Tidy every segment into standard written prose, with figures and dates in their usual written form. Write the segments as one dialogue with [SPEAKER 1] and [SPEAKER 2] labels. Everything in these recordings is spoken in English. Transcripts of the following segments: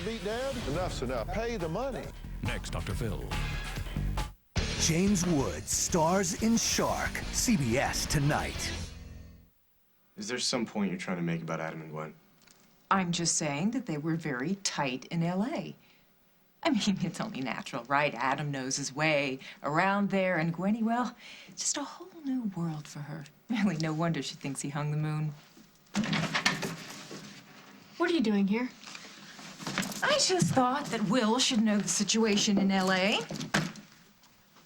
[SPEAKER 1] beat, Dad? Enough's enough. Pay the money.
[SPEAKER 2] Next, Dr. Phil.
[SPEAKER 3] James Woods stars in Shark. CBS tonight.
[SPEAKER 4] Is there some point you're trying to make about Adam and Gwen?
[SPEAKER 5] I'm just saying that they were very tight in L.A. I mean, it's only natural, right? Adam knows his way around there, and Gwenny, well, it's just a whole new world for her. Really, no wonder she thinks he hung the moon.
[SPEAKER 6] What are you doing here?
[SPEAKER 5] I just thought that Will should know the situation in L.A.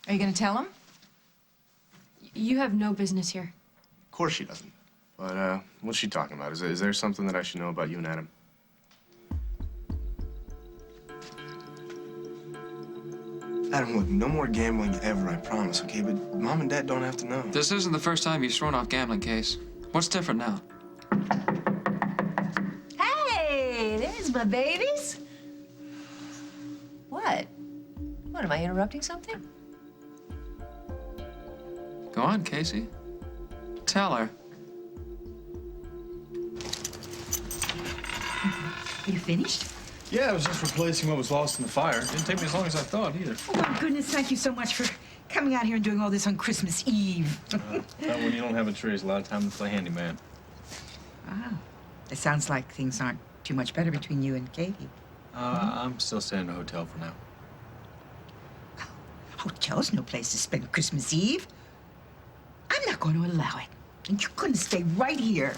[SPEAKER 5] Are you gonna tell him?
[SPEAKER 6] You have no business here.
[SPEAKER 4] Of course she doesn't. But, what's she talking about? Is there something that I should know about you and Adam? Adam, look, no more gambling ever, I promise, okay? But Mom and Dad don't have to know.
[SPEAKER 7] This isn't the first time you've thrown off gambling, Case. What's different now?
[SPEAKER 5] Hey, there's my babies. What? What, am I interrupting something?
[SPEAKER 7] Go on, Casey. Tell her.
[SPEAKER 5] You finished?
[SPEAKER 8] Yeah, I was just replacing what was lost in the fire. Didn't take me as long as I thought, either.
[SPEAKER 9] Oh, my goodness, thank you so much for coming out here and doing all this on Christmas Eve.
[SPEAKER 8] Not when you don't have a tree, there's a lot of time to play handyman.
[SPEAKER 9] Wow. It sounds like things aren't too much better between you and Katie.
[SPEAKER 8] I'm still staying in a hotel for now.
[SPEAKER 9] Hotel's no place to spend Christmas Eve. I'm not going to allow it. And you're going to stay right here.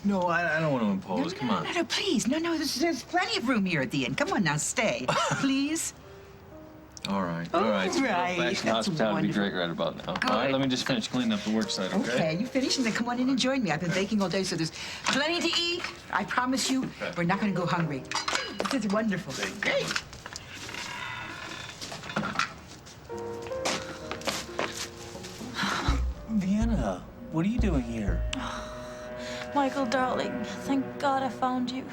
[SPEAKER 8] No, I don't want to impose. Come on.
[SPEAKER 9] No, please. No, there's plenty of room here at the inn. Come on now, stay. Please.
[SPEAKER 8] All right.
[SPEAKER 9] All
[SPEAKER 8] right.
[SPEAKER 9] right.
[SPEAKER 8] Fashion
[SPEAKER 9] That's
[SPEAKER 8] hospitality
[SPEAKER 9] wonderful.
[SPEAKER 8] great right about now.
[SPEAKER 9] Good.
[SPEAKER 8] All right, let me just finish cleaning up the work site, okay?
[SPEAKER 9] Okay, you finish and then come on in and join me. I've been baking all day, so there's plenty to eat. I promise you, we're not going to go hungry. This is wonderful. Great.
[SPEAKER 10] Vienna, what are you doing here?
[SPEAKER 11] Michael, darling, thank God I found you.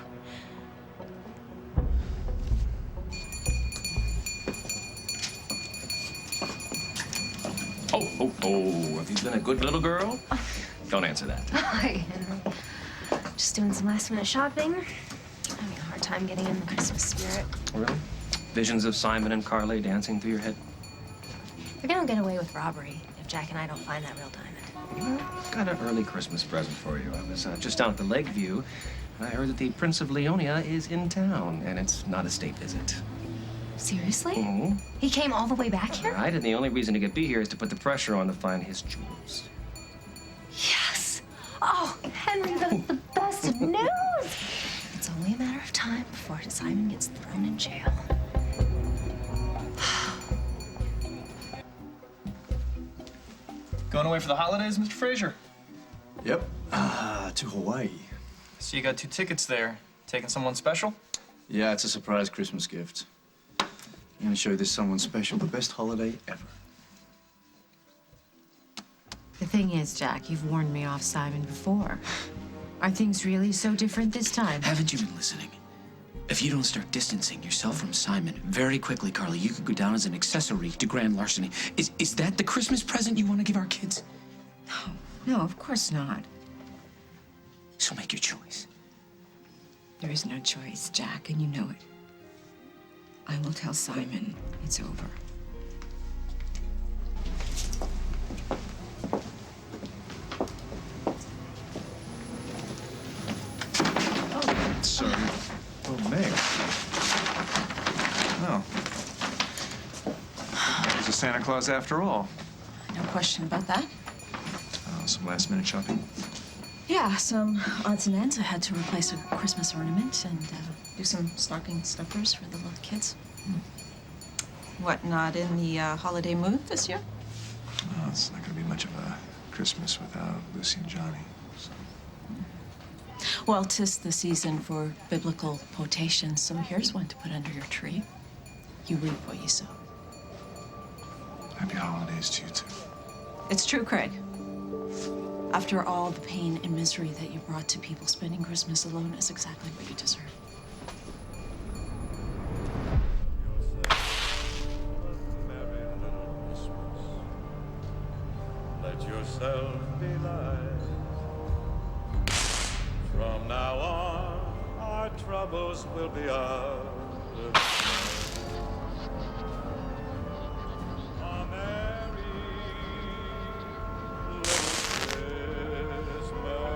[SPEAKER 10] Oh, have you been a good little girl? Don't answer that.
[SPEAKER 12] Hi, Henry. Just doing some last-minute shopping. Having a hard time getting in the Christmas spirit.
[SPEAKER 10] Really? Visions of Simon and Carly dancing through your head?
[SPEAKER 12] They're gonna get away with robbery if Jack and I don't find that real diamond.
[SPEAKER 10] Got an early Christmas present for you. I was just down at the Lakeview, and I heard that the Prince of Leonia is in town, and it's not a state visit.
[SPEAKER 12] Seriously?
[SPEAKER 10] Mm-hmm.
[SPEAKER 12] He came all the way back here?
[SPEAKER 10] Right, and the only reason he could be here is to put the pressure on to find his jewels.
[SPEAKER 12] Yes! Oh, Henry, that's the best news! It's only a matter of time before Simon gets thrown in jail.
[SPEAKER 8] Going away for the holidays, Mr. Fraser?
[SPEAKER 4] Yep. To Hawaii.
[SPEAKER 8] So you got 2 tickets there. Taking someone special?
[SPEAKER 4] Yeah, it's a surprise Christmas gift. I'm gonna show you this someone special the best holiday ever.
[SPEAKER 13] The thing is, Jack, you've warned me off Simon before. Are things really so different this time?
[SPEAKER 14] Haven't you been listening? If you don't start distancing yourself from Simon very quickly, Carly, you could go down as an accessory to grand larceny. Is that the Christmas present you want to give our kids?
[SPEAKER 13] No, of course not.
[SPEAKER 14] So make your choice.
[SPEAKER 13] There is no choice, Jack, and you know it. I will tell Simon it's over.
[SPEAKER 8] Sorry. Oh, Meg. Oh. He's a Santa Claus after all.
[SPEAKER 11] No question about that.
[SPEAKER 8] Some last-minute shopping.
[SPEAKER 11] Yeah, some odds and ends. I had to replace a Christmas ornament and do some stocking stuffers for the little kids. What, not in the holiday mood this year?
[SPEAKER 8] Well, it's not going to be much of a Christmas without Lucy and Johnny. So.
[SPEAKER 11] Well, 'tis the season for biblical quotations, so here's one to put under your tree. You reap what you sow.
[SPEAKER 8] Happy holidays to you, too.
[SPEAKER 11] It's true, Craig. After all the pain and misery that you brought to people, spending Christmas alone is exactly what you deserve.
[SPEAKER 15] Let yourself be light. From now on, our troubles troubles will be out of sight. A merry little Christmas now.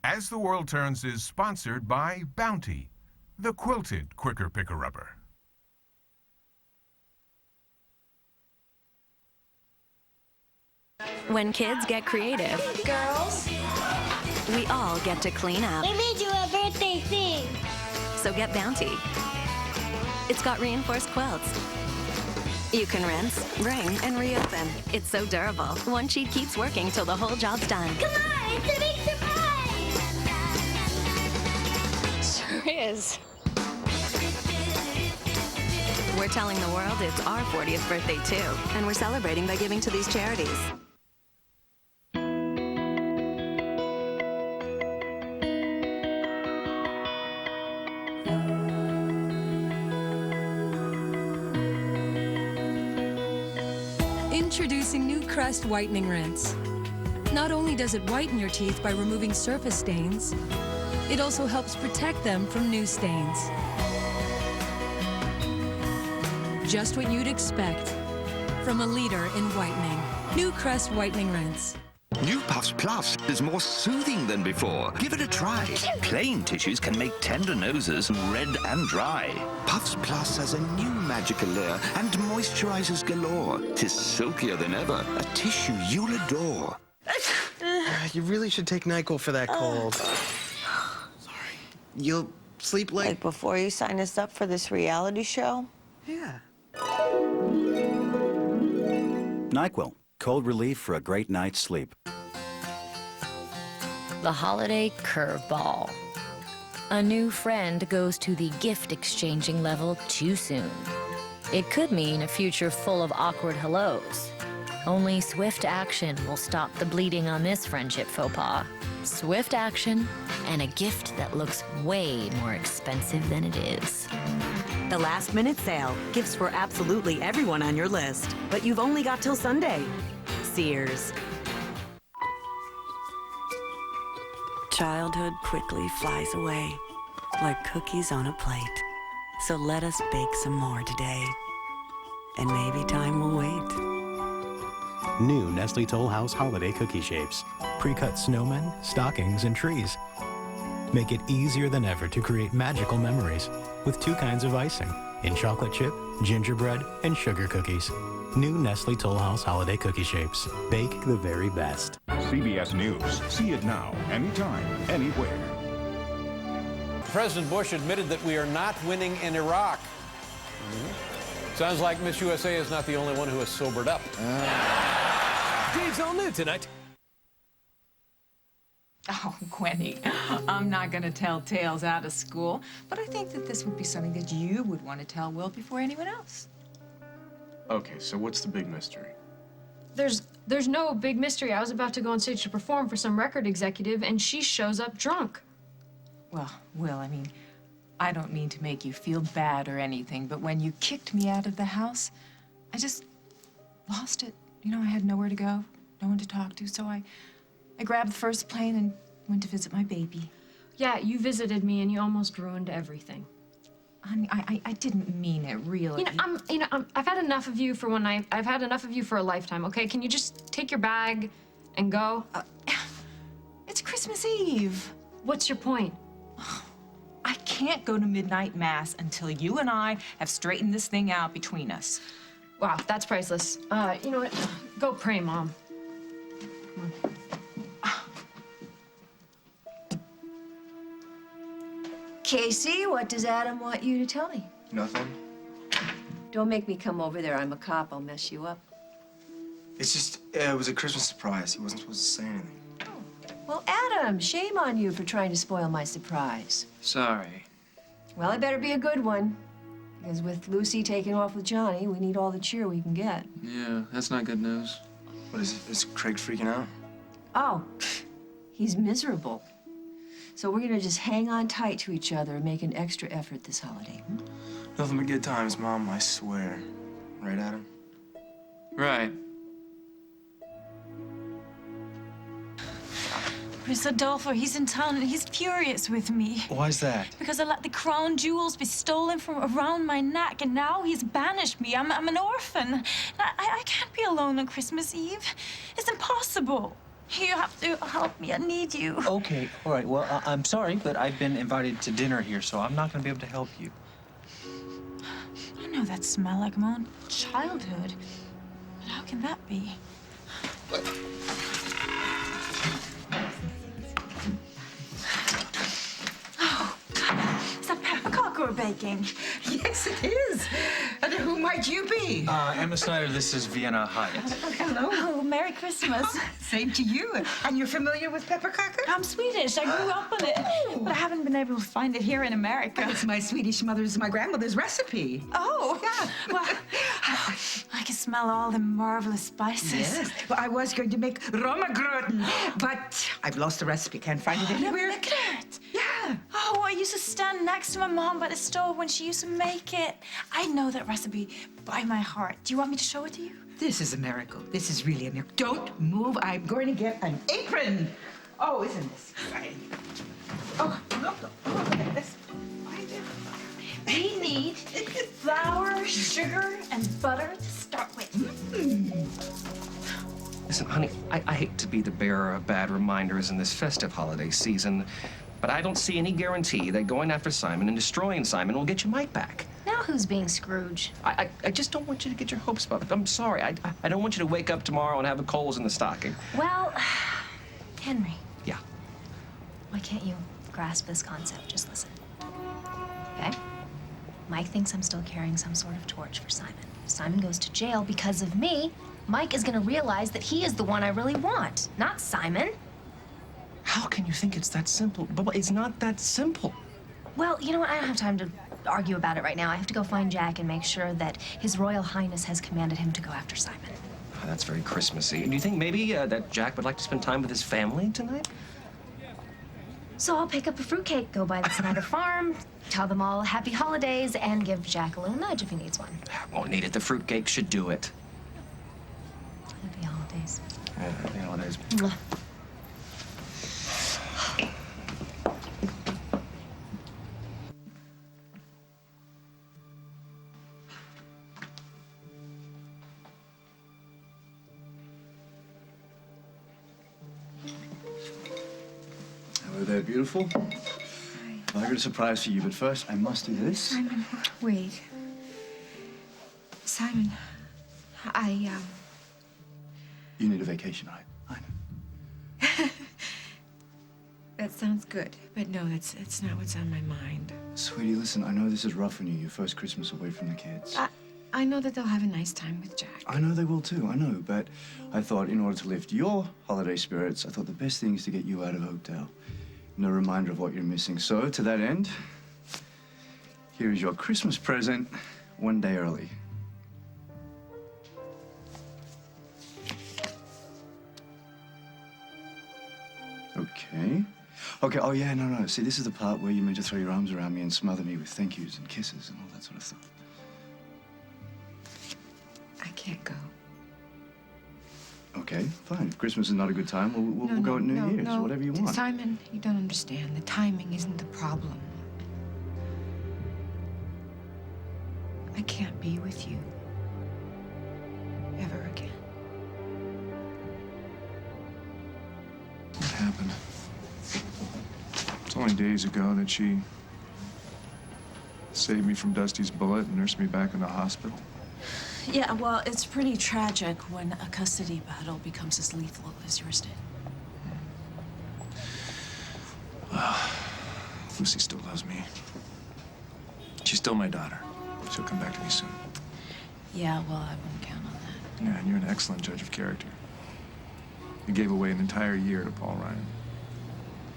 [SPEAKER 2] As the World Turns is sponsored by Bounty, the quilted quicker picker rubber.
[SPEAKER 16] When kids get creative,
[SPEAKER 12] Girls,
[SPEAKER 16] we all get to clean up.
[SPEAKER 12] we made you a birthday thing.
[SPEAKER 16] So get Bounty. It's got reinforced quilts. You can rinse, wring, and reopen. It's so durable. One sheet keeps working till the whole job's done.
[SPEAKER 12] Come on, it's a big surprise.
[SPEAKER 16] Sure is. We're telling the world it's our 40th birthday, too. And we're celebrating by giving to these charities.
[SPEAKER 17] Introducing new Crest Whitening Rinse. Not only does it whiten your teeth by removing surface stains, it also helps protect them from new stains. Just what you'd expect from a leader in whitening. New Crest Whitening Rinse.
[SPEAKER 18] New Puffs Plus is more soothing than before. Give it a try. Plain tissues can make tender noses red and dry. Puffs Plus has a new magical layer and moisturizes galore. 'Tis silkier than ever, a tissue you'll adore.
[SPEAKER 19] You really should take NyQuil for that cold. Sorry. You'll sleep late?
[SPEAKER 20] Like before you sign us up for this reality show?
[SPEAKER 19] Yeah.
[SPEAKER 21] NyQuil, cold relief for a great night's sleep.
[SPEAKER 22] The holiday curveball. A new friend goes to the gift exchanging level too soon. It could mean a future full of awkward hellos. Only swift action will stop the bleeding on this friendship faux pas. Swift action and a gift that looks way more expensive than it is.
[SPEAKER 23] The last-minute sale. Gifts for absolutely everyone on your list. But you've only got till Sunday. Sears.
[SPEAKER 24] Childhood quickly flies away, like cookies on a plate. So let us bake some more today. And maybe time will wait.
[SPEAKER 25] New Nestle Toll House Holiday Cookie Shapes. Pre-cut snowmen, stockings, and trees. Make it easier than ever to create magical memories with 2 kinds of icing, in chocolate chip, gingerbread, and sugar cookies. New Nestle Toll House Holiday Cookie Shapes. Bake the very best.
[SPEAKER 26] CBS News. See it now, anytime, anywhere.
[SPEAKER 27] President Bush admitted that we are not winning in Iraq. Sounds like Miss USA is not the only one who has sobered up.
[SPEAKER 28] Dave's all new tonight.
[SPEAKER 5] Oh, Gwenny, I'm not going to tell tales out of school, but I think that this would be something that you would want to tell Will before anyone else.
[SPEAKER 10] Okay, so what's the big mystery?
[SPEAKER 6] There's no big mystery. I was about to go on stage to perform for some record executive, and she shows up drunk.
[SPEAKER 5] Well, Will, I mean, I don't mean to make you feel bad or anything, but when you kicked me out of the house, I just lost it. You know, I had nowhere to go, no one to talk to, so I grabbed the first plane and went to visit my baby.
[SPEAKER 6] Yeah, you visited me, and you almost ruined everything.
[SPEAKER 5] Honey, I didn't mean it, really.
[SPEAKER 6] I've had enough of you for one night. I've had enough of you for a lifetime, okay? Can you just take your bag and go?
[SPEAKER 5] It's Christmas Eve.
[SPEAKER 6] What's your point?
[SPEAKER 5] I can't go to midnight mass until you and I have straightened this thing out between us.
[SPEAKER 6] Wow, that's priceless. You know what? Go pray, Mom. Come on.
[SPEAKER 29] Casey, what does Adam want you to tell me?
[SPEAKER 10] Nothing.
[SPEAKER 29] Don't make me come over there. I'm a cop. I'll mess you up.
[SPEAKER 10] It's just, it was a Christmas surprise. He wasn't supposed to say anything.
[SPEAKER 29] Oh, Well, Adam, shame on you for trying to spoil my surprise.
[SPEAKER 10] Sorry.
[SPEAKER 29] Well, it better be a good one. Because with Lucy taking off with Johnny, we need all the cheer we can get.
[SPEAKER 10] Yeah, that's not good news.
[SPEAKER 1] What is it? Is Craig freaking out?
[SPEAKER 29] Oh, he's miserable. So we're gonna just hang on tight to each other and make an extra effort this holiday.
[SPEAKER 1] Nothing but good times, Mom, I swear. Right, Adam?
[SPEAKER 10] Right.
[SPEAKER 3] Miss Adolfo, he's in town and he's furious with me.
[SPEAKER 1] Why's that?
[SPEAKER 3] Because I let the crown jewels be stolen from around my neck, and now he's banished me. I'm an orphan. I can't be alone on Christmas Eve. It's impossible. You have to help me. I need you.
[SPEAKER 4] Okay, all right. Well, I'm sorry, but I've been invited to dinner here, so I'm not going to be able to help you.
[SPEAKER 3] I know that smell like my own childhood. But how can that be? We're baking.
[SPEAKER 7] Yes, it is. And who might you be?
[SPEAKER 4] Emma Snyder, this is Vienna Hyatt.
[SPEAKER 7] Hello.
[SPEAKER 3] Oh, Merry Christmas.
[SPEAKER 7] Same to you. And you're familiar with pepperkaker?
[SPEAKER 3] I'm Swedish. I grew up with it. But I haven't been able to find it here in America.
[SPEAKER 7] It's my Swedish my grandmother's recipe.
[SPEAKER 3] Oh. Yeah. Well, I can smell all the marvelous spices.
[SPEAKER 7] Yes. Well, I was going to make romagröten, but I've lost the recipe. Can't find it anywhere.
[SPEAKER 3] Look at it.
[SPEAKER 7] Yeah.
[SPEAKER 3] Oh, I used to stand next to my mom by the stove when she used to make it. I know that recipe by my heart. Do you want me to show it to you?
[SPEAKER 7] This is a miracle. This is really a miracle. Don't move. I'm going to get an apron. Oh, isn't this great? Oh, look. Oh, look at this.
[SPEAKER 3] We need flour, sugar, and butter to start with.
[SPEAKER 10] Listen, honey, I hate to be the bearer of bad reminders in this festive holiday season, but I don't see any guarantee that going after Simon and destroying Simon will get your Mike back.
[SPEAKER 22] Now who's being Scrooge?
[SPEAKER 10] I just don't want you to get your hopes up. I'm sorry. I don't want you to wake up tomorrow and have the coals in the stocking.
[SPEAKER 22] Well, Henry.
[SPEAKER 10] Yeah.
[SPEAKER 22] Why can't you grasp this concept? Just listen. Okay? Mike thinks I'm still carrying some sort of torch for Simon. If Simon goes to jail because of me, Mike is gonna realize that he is the one I really want, not Simon.
[SPEAKER 10] How can you think it's that simple? But it's not that simple.
[SPEAKER 22] Well, you know what? I don't have time to argue about it right now. I have to go find Jack and make sure that His Royal Highness has commanded him to go after Simon.
[SPEAKER 10] Oh, that's very Christmassy. Do you think maybe that Jack would like to spend time with his family tonight?
[SPEAKER 22] So I'll pick up a fruitcake, go by the Snyder farm, tell them all happy holidays, and give Jack a little nudge if he needs one.
[SPEAKER 10] Won't need it. The fruitcake should do it.
[SPEAKER 22] Happy holidays.
[SPEAKER 10] Yeah, happy holidays.
[SPEAKER 22] Mwah.
[SPEAKER 8] Hello there, beautiful. I've got a surprise for you, but first I must do this.
[SPEAKER 29] Simon, wait. Simon,
[SPEAKER 8] You need a vacation, right?
[SPEAKER 29] that sounds good, but no, that's not what's on my mind.
[SPEAKER 8] Sweetie, listen, I know this is rough on you, your first Christmas away from the kids.
[SPEAKER 29] I know that they'll have a nice time with Jack.
[SPEAKER 8] I know they will too, I know, but I thought in order to lift your holiday spirits, I thought the best thing is to get you out of Oakdale. No reminder of what you're missing. So, to that end, here is your Christmas present, one day early. Okay. Okay, oh yeah, no. See, this is the part where you're meant to throw your arms around me and smother me with thank yous and kisses and all that sort of stuff.
[SPEAKER 29] I can't go.
[SPEAKER 8] Okay, fine. If Christmas is not a good time, we'll go at New Year's, or whatever you want.
[SPEAKER 29] Simon, you don't understand. The timing isn't the problem. I can't be with you. Ever again.
[SPEAKER 9] What happened? It's only days ago that she saved me from Dusty's bullet and nursed me back in the hospital.
[SPEAKER 3] Yeah, well, it's pretty tragic when a custody battle becomes as lethal as yours did.
[SPEAKER 9] Well, Lucy still loves me. She's still my daughter. She'll come back to me soon.
[SPEAKER 3] Yeah, well, I wouldn't count on that.
[SPEAKER 9] Yeah, and you're an excellent judge of character. You gave away an entire year to Paul Ryan.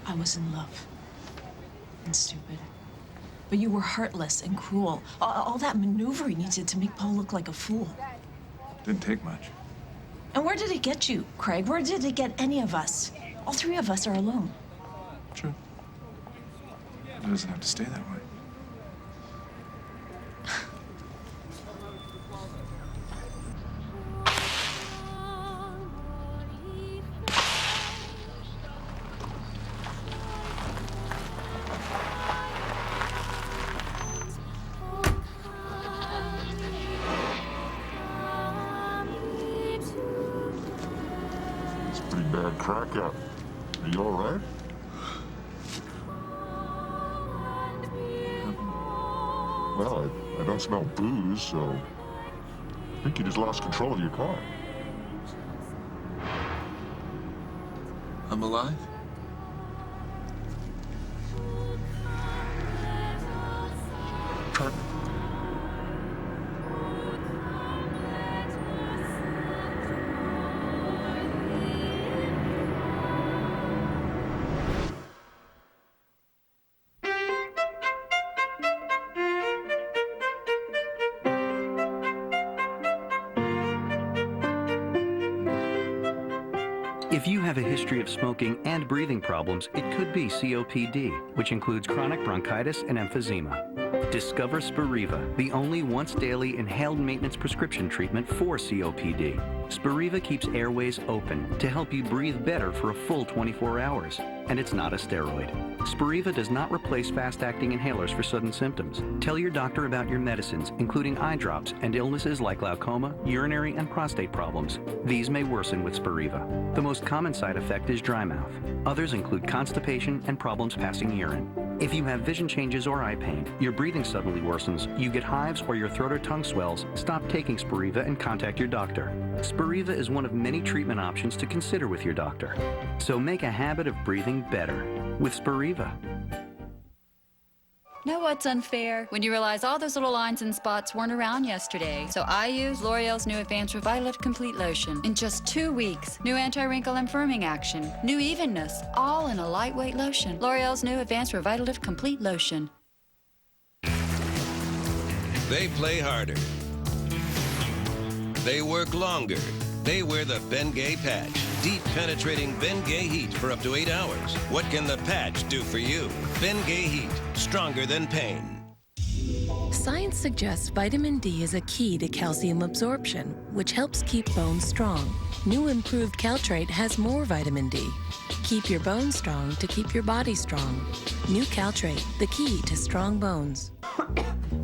[SPEAKER 5] I was in love. And stupid. But you were heartless and cruel. All that maneuvering you did to make Paul look like a fool.
[SPEAKER 9] Didn't take much.
[SPEAKER 5] And where did it get you, Craig? Where did it get any of us? All three of us are alone.
[SPEAKER 9] True. It doesn't have to stay that way.
[SPEAKER 2] Pretty bad crack out. Are you all right? Well, I don't smell booze, so I think you just lost control of your car.
[SPEAKER 1] I'm alive?
[SPEAKER 2] Perfect.
[SPEAKER 11] If you have a history of smoking and breathing problems, it could be COPD, which includes chronic bronchitis and emphysema. Discover Spiriva, the only once-daily inhaled maintenance prescription treatment for COPD. Spiriva keeps airways open to help you breathe better for a full 24 hours. And it's not a steroid. Spiriva does not replace fast-acting inhalers for sudden symptoms. Tell your doctor about your medicines, including eye drops and illnesses like glaucoma, urinary, and prostate problems. These may worsen with Spiriva. The most common side effect is dry mouth. Others include constipation and problems passing urine. If you have vision changes or eye pain, your breathing suddenly worsens, you get hives, or your throat or tongue swells, stop taking Spiriva and contact your doctor. Spiriva is one of many treatment options to consider with your doctor. So make a habit of breathing better with Spiriva.
[SPEAKER 12] Know what's unfair? When you realize all those little lines and spots weren't around yesterday. So I used L'Oreal's new Advanced Revitalift Complete Lotion. In just 2 weeks, new anti-wrinkle and firming action, new evenness, all in a lightweight lotion. L'Oreal's new Advanced Revitalift Complete Lotion.
[SPEAKER 13] They play harder. They work longer. They wear the Bengay patch. Deep penetrating Bengay heat for up to 8 hours. What can the patch do for you? Bengay heat, stronger than pain.
[SPEAKER 14] Science suggests vitamin D is a key to calcium absorption, which helps keep bones strong. New improved Caltrate has more vitamin D. Keep your bones strong to keep your body strong. New Caltrate, the key to strong bones.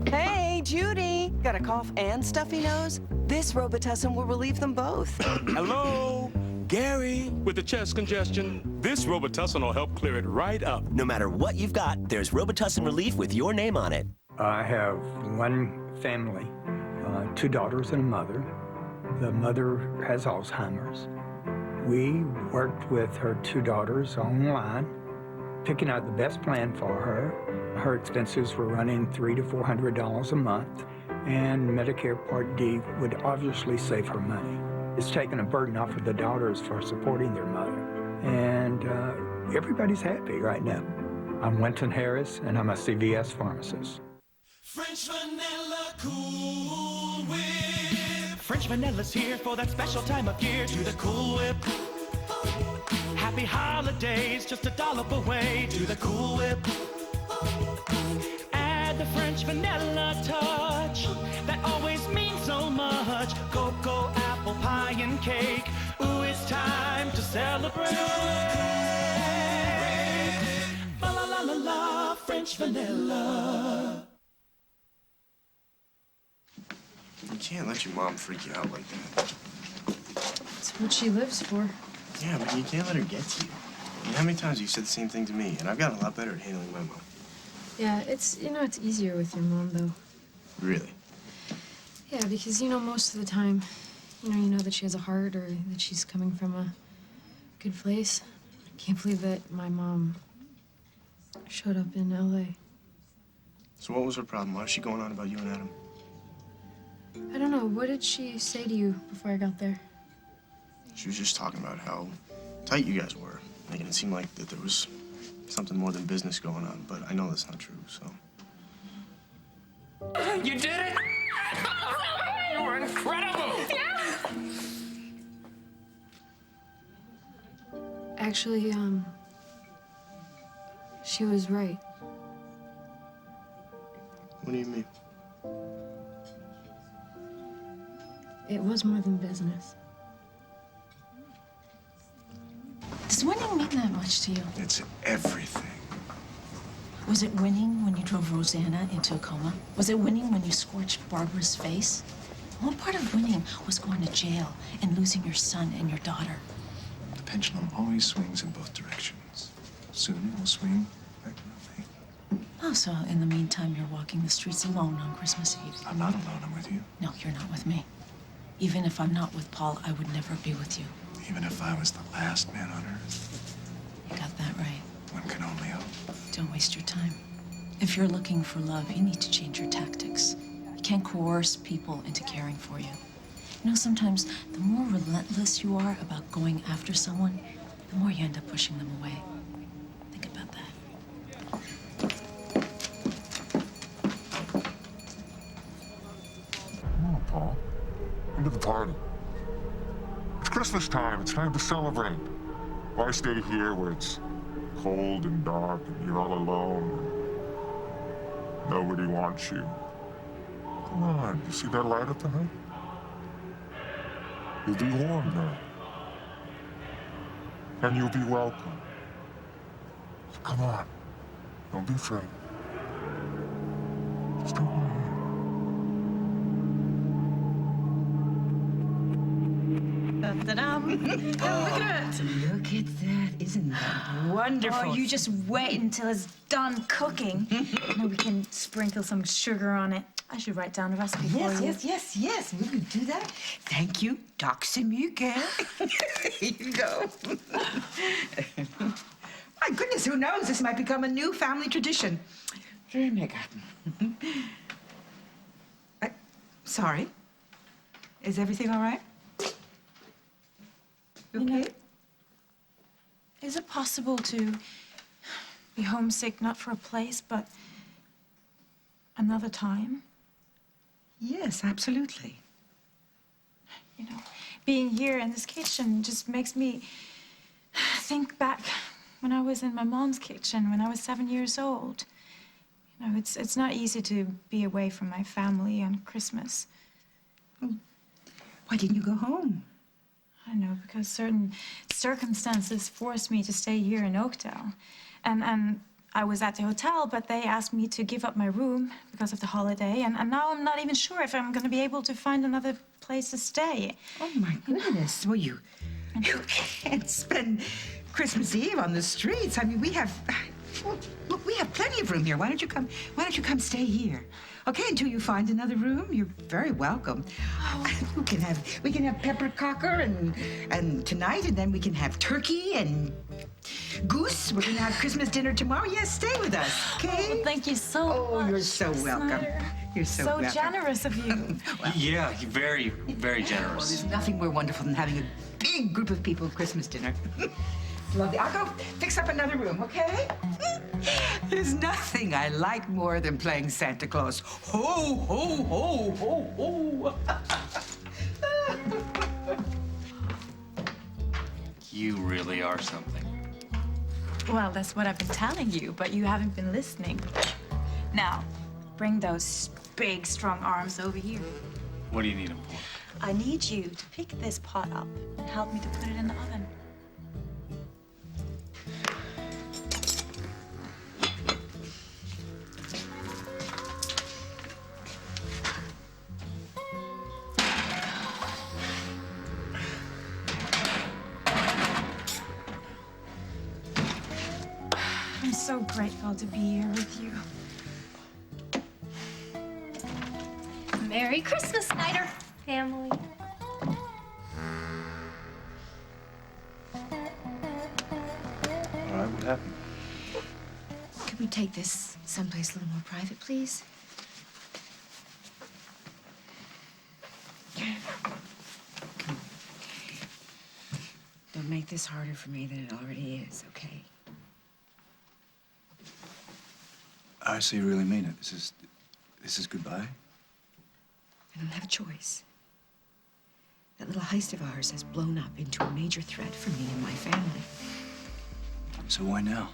[SPEAKER 15] Hey, Judy! Got a cough and stuffy nose? This Robitussin will relieve them both.
[SPEAKER 16] Hello? Gary, with the chest congestion, this Robitussin will help clear it right up.
[SPEAKER 17] No matter what you've got, there's Robitussin relief with your name on it.
[SPEAKER 18] I have one family, 2 daughters and a mother. The mother has Alzheimer's. We worked with her 2 daughters online, picking out the best plan for her. Her expenses were running $300 to $400 a month, and Medicare Part D would obviously save her money. It's taken a burden off of the daughters for supporting their mother. And everybody's happy right now. I'm Winton Harris, and I'm a CVS pharmacist.
[SPEAKER 30] French vanilla Cool Whip. French vanilla's here for that special time of year. To the Cool Whip. Happy holidays, just a dollop away. To the Cool Whip. Add the French vanilla touch. That always means so much. Cocoa, apple pie, and cake. Ooh, it's time to celebrate. La la la la la, French vanilla.
[SPEAKER 1] You can't let your mom freak you out like that.
[SPEAKER 6] It's what she lives for.
[SPEAKER 1] Yeah, but you can't let her get to you. I mean, how many times have you said the same thing to me? And I've gotten a lot better at handling my mom.
[SPEAKER 6] Yeah, it's easier with your mom, though.
[SPEAKER 1] Really?
[SPEAKER 6] Yeah, because, most of the time, you know that she has a heart or that she's coming from a good place. I can't believe that my mom showed up in L.A.
[SPEAKER 1] So what was her problem? Why was she going on about you and Adam?
[SPEAKER 6] I don't know. What did she say to you before I got there?
[SPEAKER 1] She was just talking about how tight you guys were, making it seem like that there was something more than business going on, but I know that's not true, so.
[SPEAKER 10] You did it! You were incredible!
[SPEAKER 6] Actually, she was right.
[SPEAKER 1] What do you mean?
[SPEAKER 6] It was more than business.
[SPEAKER 3] Does winning mean that much to you?
[SPEAKER 9] It's everything.
[SPEAKER 4] Was it winning when you drove Rosanna into a coma? Was it winning when you scorched Barbara's face? What part of winning was going to jail and losing your son and your daughter?
[SPEAKER 9] The pendulum always swings in both directions. Soon it will swing back my way.
[SPEAKER 4] Oh, so in the meantime, you're walking the streets alone on Christmas Eve.
[SPEAKER 9] I'm not alone, I'm with you.
[SPEAKER 4] No, you're not with me. Even if I'm not with Paul, I would never be with you.
[SPEAKER 9] Even if I was the last man on earth.
[SPEAKER 4] You got that right.
[SPEAKER 9] One can only hope.
[SPEAKER 4] Don't waste your time. If you're looking for love, you need to change your tactics. You can't coerce people into caring for you. You know, sometimes the more relentless you are about going after someone, the more you end up pushing them away. Think about that.
[SPEAKER 2] Come on, Paul. Into the party. It's Christmas time. It's time to celebrate. Why stay here where it's cold and dark and you're all alone and nobody wants you? Come on, you see that light up ahead? You'll be warm now. And you'll be welcome. So come on. Don't be afraid. Just take my hand.
[SPEAKER 15] Da-da-dum. Look at it. Look at that. Isn't that wonderful?
[SPEAKER 3] Oh, you just wait until it's done cooking. Now we can sprinkle some sugar on it. I should write down a recipe for you.
[SPEAKER 7] Yes. Will you do that? Thank you, Dr. Miguel. Here you go. My goodness, who knows? This might become a new family tradition. Very mega. Sorry. Is everything all right?
[SPEAKER 3] You know, is it possible to be homesick not for a place, but another time?
[SPEAKER 7] Yes, absolutely.
[SPEAKER 3] You know, being here in this kitchen just makes me think back when I was in my mom's kitchen when I was 7 years old. You know, it's not easy to be away from my family on Christmas.
[SPEAKER 7] Why didn't you go home?
[SPEAKER 3] I know, because certain circumstances forced me to stay here in Oakdale. And I was at the hotel, but they asked me to give up my room because of the holiday. And now I'm not even sure if I'm going to be able to find another place to stay.
[SPEAKER 7] Oh, my goodness. Well, you can't spend Christmas Eve on the streets. I mean, we have... Well, look, we have plenty of room here. Why don't you come stay here? Okay, until you find another room, you're very welcome. We can have peppercocker and tonight, and then we can have turkey and goose. We're gonna have Christmas dinner tomorrow. Yes, stay with us, okay?
[SPEAKER 3] Oh, thank you so much.
[SPEAKER 7] Oh, you're so welcome.
[SPEAKER 3] Snyder.
[SPEAKER 7] You're so welcome.
[SPEAKER 3] Generous of you.
[SPEAKER 10] Yeah, very, very
[SPEAKER 7] Well,
[SPEAKER 10] generous.
[SPEAKER 7] there's nothing more wonderful than having a big group of people at Christmas dinner. Lovely. I'll go fix up another room, okay? There's nothing I like more than playing Santa Claus. Ho, ho, ho, ho, ho.
[SPEAKER 10] You really are something.
[SPEAKER 3] Well, that's what I've been telling you, but you haven't been listening. Now, bring those big, strong arms over here.
[SPEAKER 10] What do you need them for?
[SPEAKER 3] I need you to pick this pot up and help me to put it in the oven. I'm so grateful to be here with you.
[SPEAKER 19] Merry Christmas, Snyder family.
[SPEAKER 1] All right, what happened?
[SPEAKER 5] Could we take this someplace a little more private, please? Don't make this harder for me than it already is, okay?
[SPEAKER 9] So you really mean it? This is goodbye?
[SPEAKER 7] I don't have a choice. That little heist of ours has blown up into a major threat for me and my family.
[SPEAKER 9] So why now?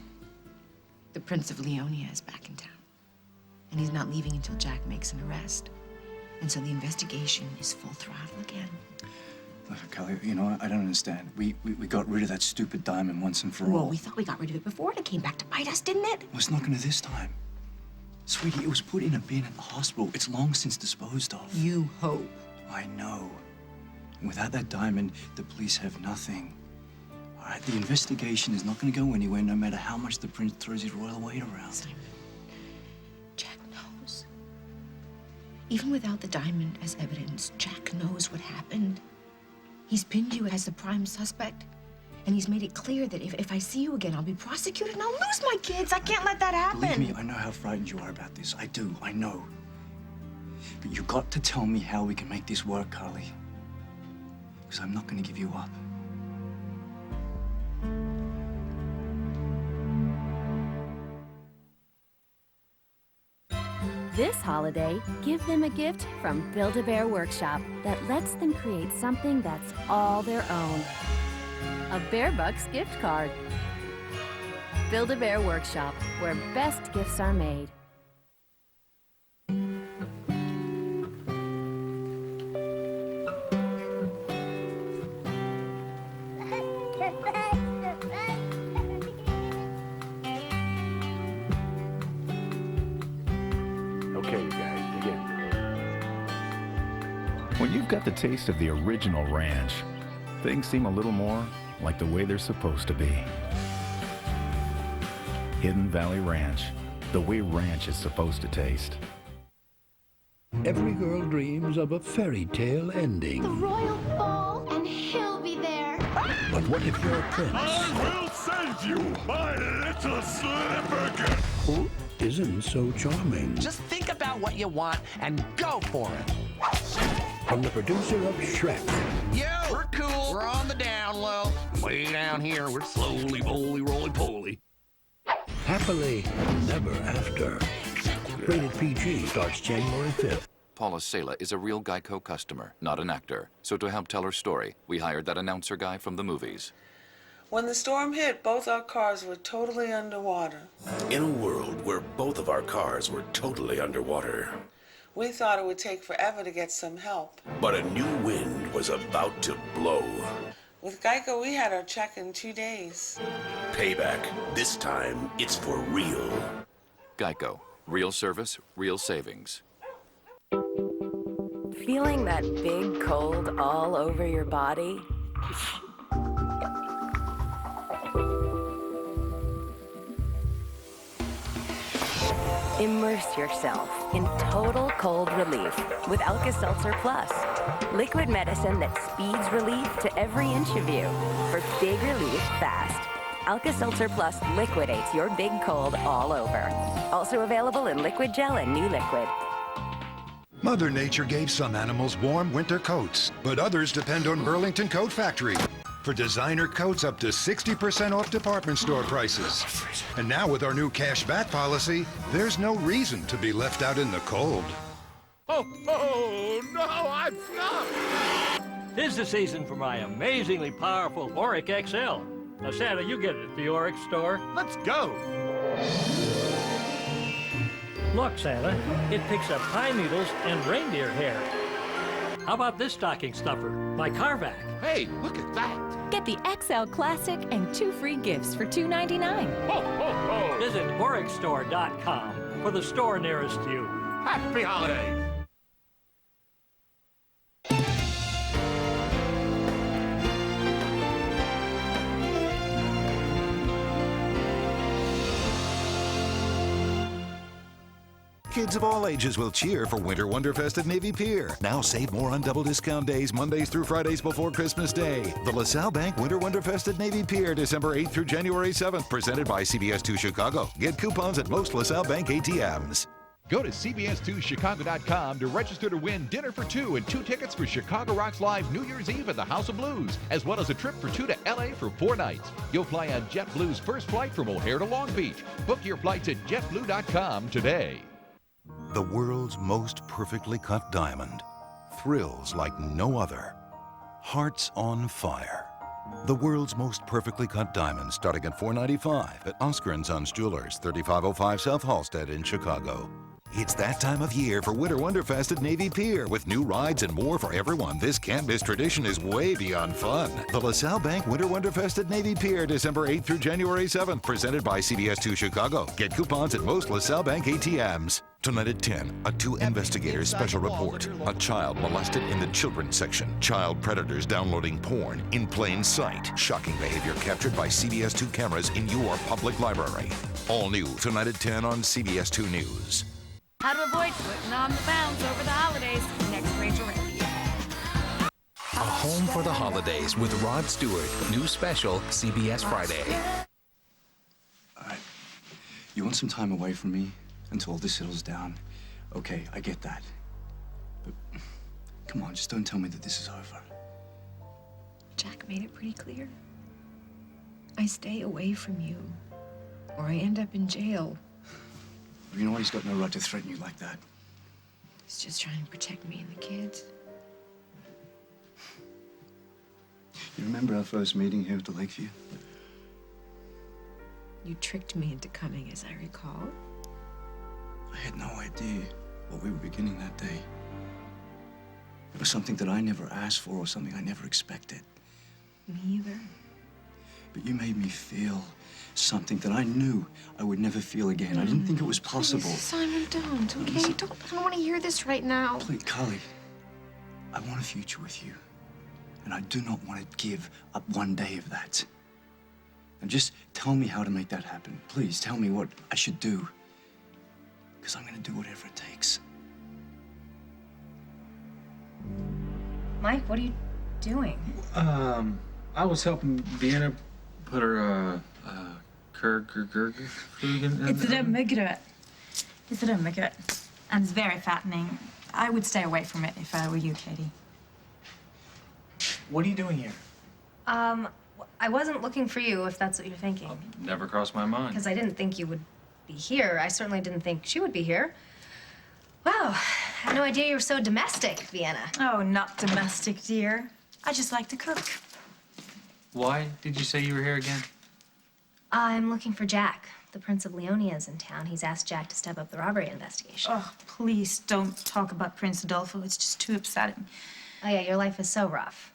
[SPEAKER 7] The Prince of Leonia is back in town. And he's not leaving until Jack makes an arrest. And so the investigation is full throttle again.
[SPEAKER 9] Look, Kelly, you know, I don't understand. We got rid of that stupid diamond once and for all.
[SPEAKER 7] Well, we thought we got rid of it before, and it came back to bite us, didn't it?
[SPEAKER 9] Well, it's not gonna this time. Sweetie, it was put in a bin at the hospital. It's long since disposed of.
[SPEAKER 7] You hope.
[SPEAKER 9] I know. And without that diamond, the police have nothing. All right, the investigation is not gonna go anywhere no matter how much the prince throws his royal weight around.
[SPEAKER 7] Simon, Jack knows. Even without the diamond as evidence, Jack knows what happened. He's pinned you as the prime suspect. And he's made it clear that if I see you again, I'll be prosecuted and I'll lose my kids. I can't let that happen.
[SPEAKER 9] Believe me, I know how frightened you are about this. I do, I know. But you got to tell me how we can make this work, Carly. Because I'm not gonna give you up.
[SPEAKER 8] This holiday, give them a gift from Build-A-Bear Workshop that lets them create something that's all their own. A Bear Bucks gift card. Build-A-Bear Workshop, where best gifts are made.
[SPEAKER 20] Okay, you guys, dig in.
[SPEAKER 21] When you've got the taste of the original ranch, things seem a little more like the way they're supposed to be. Hidden Valley Ranch, the way ranch is supposed to taste.
[SPEAKER 22] Every girl dreams of a fairy tale ending.
[SPEAKER 19] The royal ball, and he'll be there.
[SPEAKER 22] But what if you're a prince?
[SPEAKER 2] I will save you, my little slipperkin!
[SPEAKER 22] Who isn't so charming?
[SPEAKER 23] Just think about what you want and go for it.
[SPEAKER 22] From the producer of Shrek.
[SPEAKER 23] Yo, we're cool. We're on the down low. Way down here, we're slowly, bowly, roly-poly.
[SPEAKER 22] Happily Never After. Rated PG starts January 5th.
[SPEAKER 24] Paula Sela is a real Geico customer, not an actor. So to help tell her story, we hired that announcer guy from the movies.
[SPEAKER 25] When the storm hit, both our cars were totally underwater.
[SPEAKER 26] In a world where both of our cars were totally underwater.
[SPEAKER 25] We thought it would take forever to get some help.
[SPEAKER 26] But a new wind was about to blow.
[SPEAKER 25] With Geico, we had our check in 2 days.
[SPEAKER 26] Payback. This time, it's for real.
[SPEAKER 24] Geico. Real service, real savings.
[SPEAKER 29] Feeling that big cold all over your body? Immerse yourself in total cold relief with Alka-Seltzer Plus. Liquid medicine that speeds relief to every inch of you for big relief fast. Alka-Seltzer Plus liquidates your big cold all over. Also available in liquid gel and new liquid.
[SPEAKER 30] Mother Nature gave some animals warm winter coats, but others depend on Burlington Coat Factory for designer coats up to 60% off department store prices. And now with our new cash back policy, there's no reason to be left out in the cold.
[SPEAKER 27] Oh, no, I'm stuck! 'Tis the season for my amazingly powerful Auric XL. Now, Santa, you get it at the Auric store. Let's go! Look, Santa, it picks up pine needles and reindeer hair. How about this stocking stuffer, my Carvac? Hey, look at that!
[SPEAKER 8] Get the XL Classic and 2 free gifts for $2.99.
[SPEAKER 27] Ho, ho, ho! Visit AuricStore.com for the store nearest you. Happy holidays!
[SPEAKER 28] Kids of all ages will cheer for Winter Wonderfest at Navy Pier. Now save more on double discount days, Mondays through Fridays before Christmas Day. The LaSalle Bank Winter Wonderfest at Navy Pier, December 8th through January 7th, presented by CBS 2 Chicago. Get coupons at most LaSalle Bank ATMs.
[SPEAKER 4] Go to CBS2Chicago.com to register to win dinner for two and 2 tickets for Chicago Rocks Live New Year's Eve at the House of Blues, as well as a trip for 2 to LA for 4 nights. You'll fly on JetBlue's first flight from O'Hare to Long Beach. Book your flights at JetBlue.com today.
[SPEAKER 28] The world's most perfectly cut diamond. Thrills like no other. Hearts on fire. The world's most perfectly cut diamond starting at $4.95 at Oscar & Sons Jewelers, 3505 South Halsted in Chicago. It's that time of year for Winter Wonderfest at Navy Pier. With new rides and more for everyone, this can't-miss tradition is way beyond fun. The LaSalle Bank Winter Wonderfest at Navy Pier, December 8th through January 7th, presented by CBS2 Chicago. Get coupons at most LaSalle Bank ATMs. Tonight at 10, a 2 investigators special report. A child molested in the children's section. Child predators downloading porn in plain sight. Shocking behavior captured by CBS2 cameras in your public library. All new tonight at 10 on CBS2 News.
[SPEAKER 6] How to avoid putting on the pounds over the holidays. Next Rachel Randy.
[SPEAKER 11] A Home for the Holidays with Rod Stewart. New special, CBS Friday.
[SPEAKER 9] All right. You want some time away from me until all this settles down? Okay, I get that. But come on, just don't tell me that this is over.
[SPEAKER 5] Jack made it pretty clear. I stay away from you, or I end up in jail.
[SPEAKER 9] You know what? He's got no right to threaten you like that.
[SPEAKER 5] He's just trying to protect me and the kids.
[SPEAKER 9] You remember our first meeting here at the Lakeview?
[SPEAKER 5] You tricked me into coming, as I recall.
[SPEAKER 9] I had no idea what we were beginning that day. It was something that I never asked for or something I never expected.
[SPEAKER 5] Me either.
[SPEAKER 9] But you made me feel something that I knew I would never feel again. I didn't think it was possible.
[SPEAKER 19] Please, Simon, don't, okay? I don't want to hear this right now.
[SPEAKER 9] Please, Carly, I want a future with you. And I do not want to give up one day of that. And just tell me how to make that happen. Please, tell me what I should do. Because I'm going to do whatever it takes.
[SPEAKER 12] Mike, what are you doing?
[SPEAKER 13] I was helping Vienna put her,
[SPEAKER 3] It's a maggot. It's a maggot. And it's very fattening. I would stay away from it if I were you, Katie.
[SPEAKER 1] What are you doing here?
[SPEAKER 12] I wasn't looking for you, if that's what you're thinking.
[SPEAKER 13] Never crossed my mind.
[SPEAKER 12] Because I didn't think you would be here. I certainly didn't think she would be here. Wow, I had no idea you were so domestic, Vienna.
[SPEAKER 3] Oh, not domestic, dear. I just like to cook.
[SPEAKER 13] Why did you say you were here again?
[SPEAKER 12] I'm looking for Jack. The Prince of Leonia is in town. He's asked Jack to step up the robbery investigation.
[SPEAKER 3] Oh, please don't talk about Prince Adolfo. It's just too upsetting.
[SPEAKER 12] Oh, yeah, your life is so rough.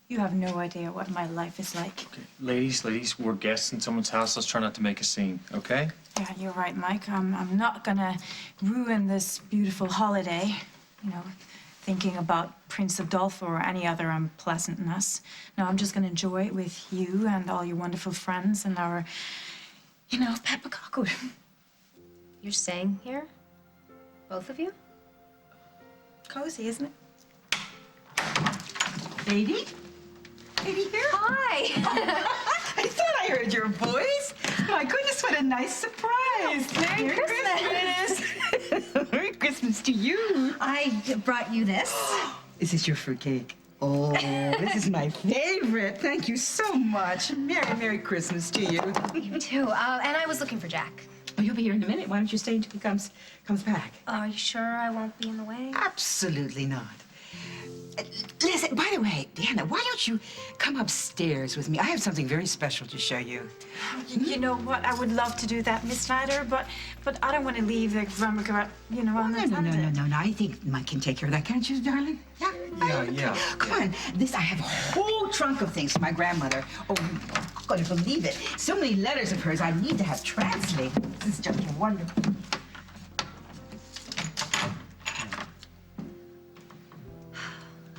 [SPEAKER 3] You have no idea what my life is like.
[SPEAKER 13] Okay, ladies, we're guests in someone's house. Let's try not to make a scene, okay?
[SPEAKER 3] Yeah, you're right, Mike. I'm not gonna ruin this beautiful holiday, you know, thinking about Prince Adolfo or any other unpleasantness. No, I'm just gonna enjoy it with you and all your wonderful friends and our, you know, pet macaco.
[SPEAKER 12] You're staying here? Both of you?
[SPEAKER 3] Cozy, isn't it?
[SPEAKER 7] Katie? Katie here?
[SPEAKER 12] Hi!
[SPEAKER 7] I thought I heard your voice. My goodness, what a nice surprise.
[SPEAKER 12] Merry Christmas.
[SPEAKER 7] Merry Christmas to you.
[SPEAKER 12] I brought you this.
[SPEAKER 7] Is this your fruitcake? Oh, this is my favorite. Thank you so much. Merry Christmas to you.
[SPEAKER 12] You too. And I was looking for Jack.
[SPEAKER 7] Oh, you'll be here in a minute. Why don't you stay until he comes back?
[SPEAKER 12] Are you sure I won't be in the way?
[SPEAKER 7] Absolutely not. Listen, by the way, Deanna, why don't you come upstairs with me? I have something very special to show you.
[SPEAKER 3] You know what? I would love to do that, Miss Snyder, but I don't want to leave the grammar, you know, unattended.
[SPEAKER 7] No. I think Mike can take care of that, can't you, darling?
[SPEAKER 13] Yeah.
[SPEAKER 7] Come on. I have a whole trunk of things for my grandmother. Oh, you're not going to believe it. So many letters of hers I need to have translated. This is just wonderful.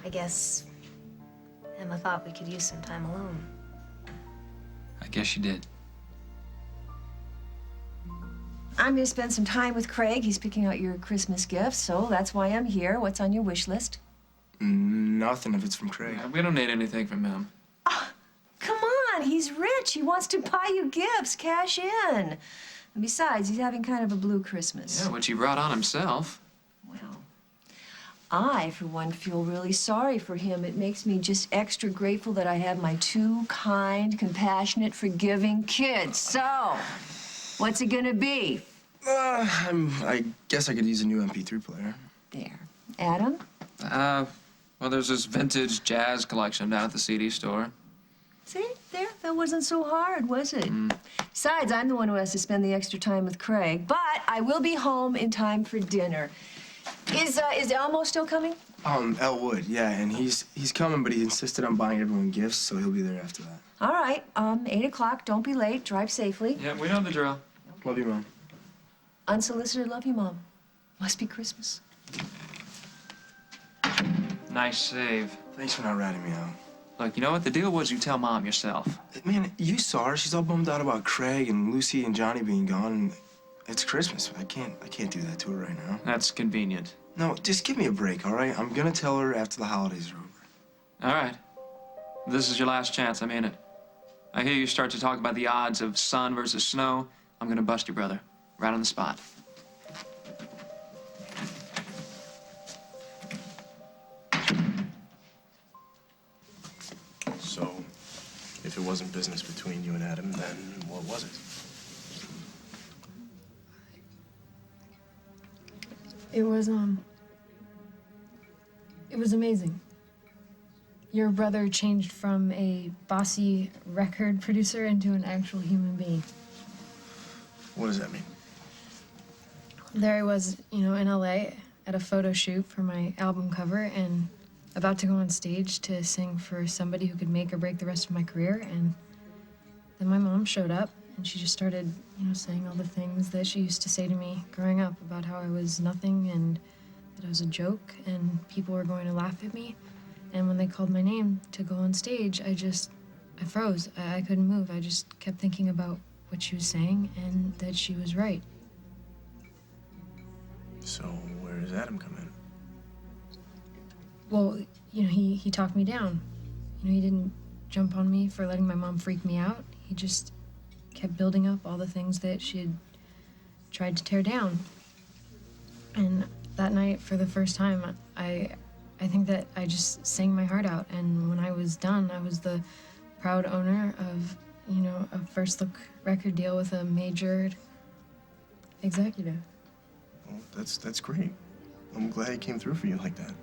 [SPEAKER 12] I guess Emma thought we could use some time alone.
[SPEAKER 13] I guess you did.
[SPEAKER 5] I'm going to spend some time with Craig. He's picking out your Christmas gifts, so that's why I'm here. What's on your wish list?
[SPEAKER 1] Nothing if it's from Craig.
[SPEAKER 13] Yeah, we don't need anything from him.
[SPEAKER 5] Come on, he's rich. He wants to buy you gifts. Cash in.
[SPEAKER 2] And besides, he's having kind of a blue Christmas.
[SPEAKER 10] Yeah, which he brought on himself.
[SPEAKER 2] I, for one, feel really sorry for him. It makes me just extra grateful that I have my two kind, compassionate, forgiving kids. So, what's it gonna be?
[SPEAKER 1] I guess I could use a new MP3 player.
[SPEAKER 2] There. Adam?
[SPEAKER 10] Well, there's this vintage jazz collection down at the CD store.
[SPEAKER 2] See, there, that wasn't so hard, was it? Besides, I'm the one who has to spend the extra time with Craig, but I will be home in time for dinner. Is Elmo still coming?
[SPEAKER 1] El would, yeah, and he's coming, but he insisted on buying everyone gifts, so he'll be there after that.
[SPEAKER 2] All right, 8 o'clock, don't be late, drive safely.
[SPEAKER 10] Yeah, we know the drill.
[SPEAKER 1] Love you, Mom.
[SPEAKER 2] Unsolicited love you, Mom. Must be Christmas.
[SPEAKER 10] Nice save.
[SPEAKER 1] Thanks for not ratting me out.
[SPEAKER 10] Look, you know what? The deal was you tell Mom yourself.
[SPEAKER 1] Man, you saw her. She's all bummed out about Craig and Lucy and Johnny being gone, and it's Christmas. I can't do that to her right now.
[SPEAKER 10] That's convenient.
[SPEAKER 1] No, just give me a break, all right? I'm gonna tell her after the holidays are over.
[SPEAKER 10] All right. This is your last chance, I mean it. I hear you start to talk about the odds of sun versus snow. I'm gonna bust your brother. Right on the spot.
[SPEAKER 1] So, if it wasn't business between you and Adam, then what was it?
[SPEAKER 14] It was amazing. Your brother changed from a bossy record producer into an actual human being.
[SPEAKER 1] What does that mean?
[SPEAKER 14] There I was, in LA at a photo shoot for my album cover and about to go on stage to sing for somebody who could make or break the rest of my career. And then my mom showed up and she just started, saying all the things that she used to say to me growing up about how I was nothing and that I was a joke and people were going to laugh at me. And when they called my name to go on stage, I froze. I couldn't move. I just kept thinking about what she was saying and that she was right.
[SPEAKER 1] So, where does Adam come in?
[SPEAKER 14] Well, he talked me down. He didn't jump on me for letting my mom freak me out. He just kept building up all the things that she had tried to tear down. And that night, for the first time, I think that I just sang my heart out. And when I was done, I was the proud owner of, a first look record deal with a major executive.
[SPEAKER 1] Well, that's great. I'm glad he came through for you like that.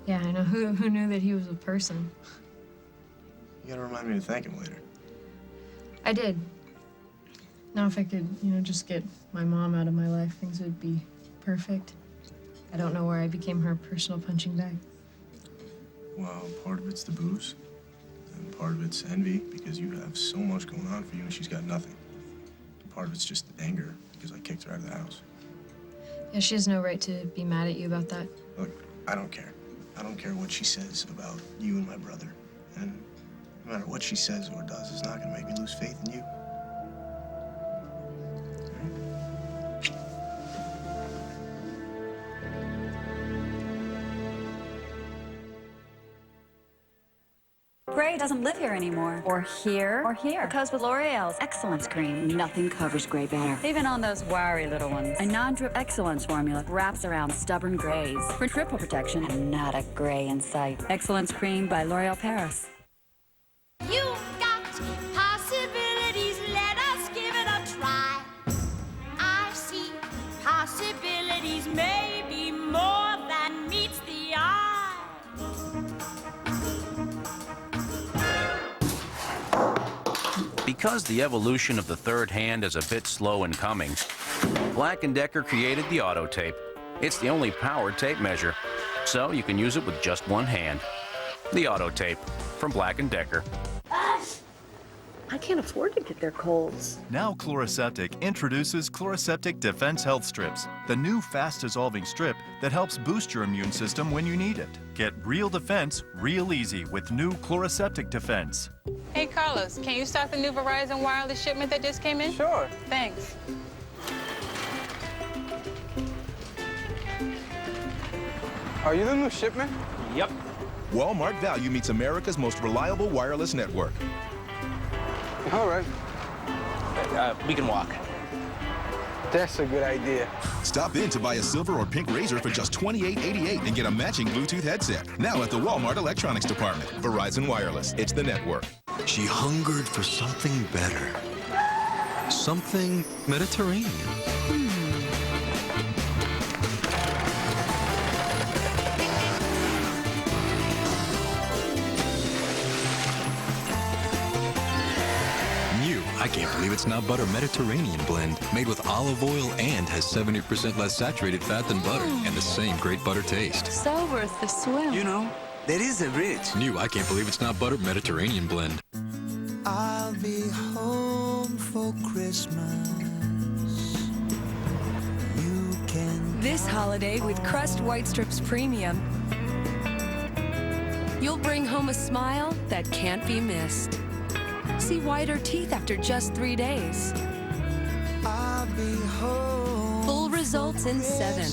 [SPEAKER 14] Yeah, I know. Who knew that he was a person?
[SPEAKER 1] You gotta remind me to thank him later.
[SPEAKER 14] I did. Now, if I could, just get my mom out of my life, things would be perfect. I don't know where I became her personal punching bag.
[SPEAKER 1] Well, part of it's the booze, and part of it's envy because you have so much going on for you and she's got nothing. And part of it's just anger because I kicked her out of the house.
[SPEAKER 14] Yeah, she has no right to be mad at you about that.
[SPEAKER 1] Look, I don't care. I don't care what she says about you and my brother. And no matter what she says or does, it's not gonna make me lose faith in you.
[SPEAKER 15] Gray doesn't live here anymore. Or here. Or here. Because with L'Oreal's Excellence Cream, nothing covers gray better. Even on those wiry little ones. A non-drip Excellence formula wraps around stubborn grays for triple protection and not a gray in sight. Excellence Cream by L'Oreal Paris.
[SPEAKER 16] You've got possibilities, let us give it a try. I see possibilities, maybe more than meets the eye.
[SPEAKER 17] Because the evolution of the third hand is a bit slow in coming, Black & Decker created the Auto Tape. It's the only powered tape measure, so you can use it with just one hand. The Auto Tape from Black & Decker.
[SPEAKER 18] I can't afford to get their colds.
[SPEAKER 20] Now Chloraseptic introduces Chloraseptic Defense Health Strips, the new fast-dissolving strip that helps boost your immune system when you need it. Get real defense real easy with new Chloraseptic Defense.
[SPEAKER 21] Hey, Carlos, can you start the new Verizon wireless shipment that just came in?
[SPEAKER 20] Sure.
[SPEAKER 21] Thanks.
[SPEAKER 23] Are you the new shipment?
[SPEAKER 20] Yep.
[SPEAKER 31] Walmart Value meets America's most reliable wireless network.
[SPEAKER 23] All right.
[SPEAKER 17] We can walk.
[SPEAKER 23] That's a good idea.
[SPEAKER 31] Stop in to buy a silver or pink razor for just $28.88 and get a matching Bluetooth headset. Now at the Walmart Electronics Department. Verizon Wireless. It's the network.
[SPEAKER 4] She hungered for something better. Something Mediterranean. I can't believe it's now butter Mediterranean blend, made with olive oil and has 70% less saturated fat than butter, and the same great butter taste.
[SPEAKER 15] So worth the swim.
[SPEAKER 4] You know, there is a rich. New, I can't believe it's not butter Mediterranean blend.
[SPEAKER 6] I'll be home for Christmas. You can.
[SPEAKER 8] This holiday with Crust White Strips Premium, you'll bring home a smile that can't be missed. See whiter teeth after just 3 days.
[SPEAKER 6] I'll be home.
[SPEAKER 8] Full results in 7.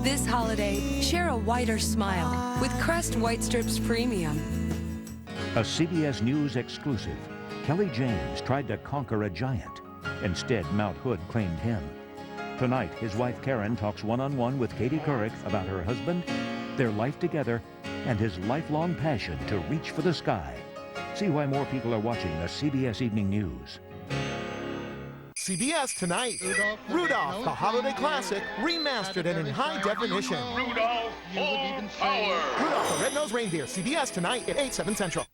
[SPEAKER 8] This holiday, share a whiter smile with Crest White Strips Premium.
[SPEAKER 22] A CBS News exclusive. Kelly James tried to conquer a giant. Instead, Mount Hood claimed him. Tonight, his wife Karen talks one-on-one with Katie Couric about her husband, their life together, and his lifelong passion to reach for the sky. See why more people are watching the CBS Evening News.
[SPEAKER 24] CBS tonight. Rudolph, the holiday classic, remastered and in high definition.
[SPEAKER 25] Rudolph, full power.
[SPEAKER 24] Rudolph the Red-Nosed Reindeer, CBS tonight at 8, 7 Central.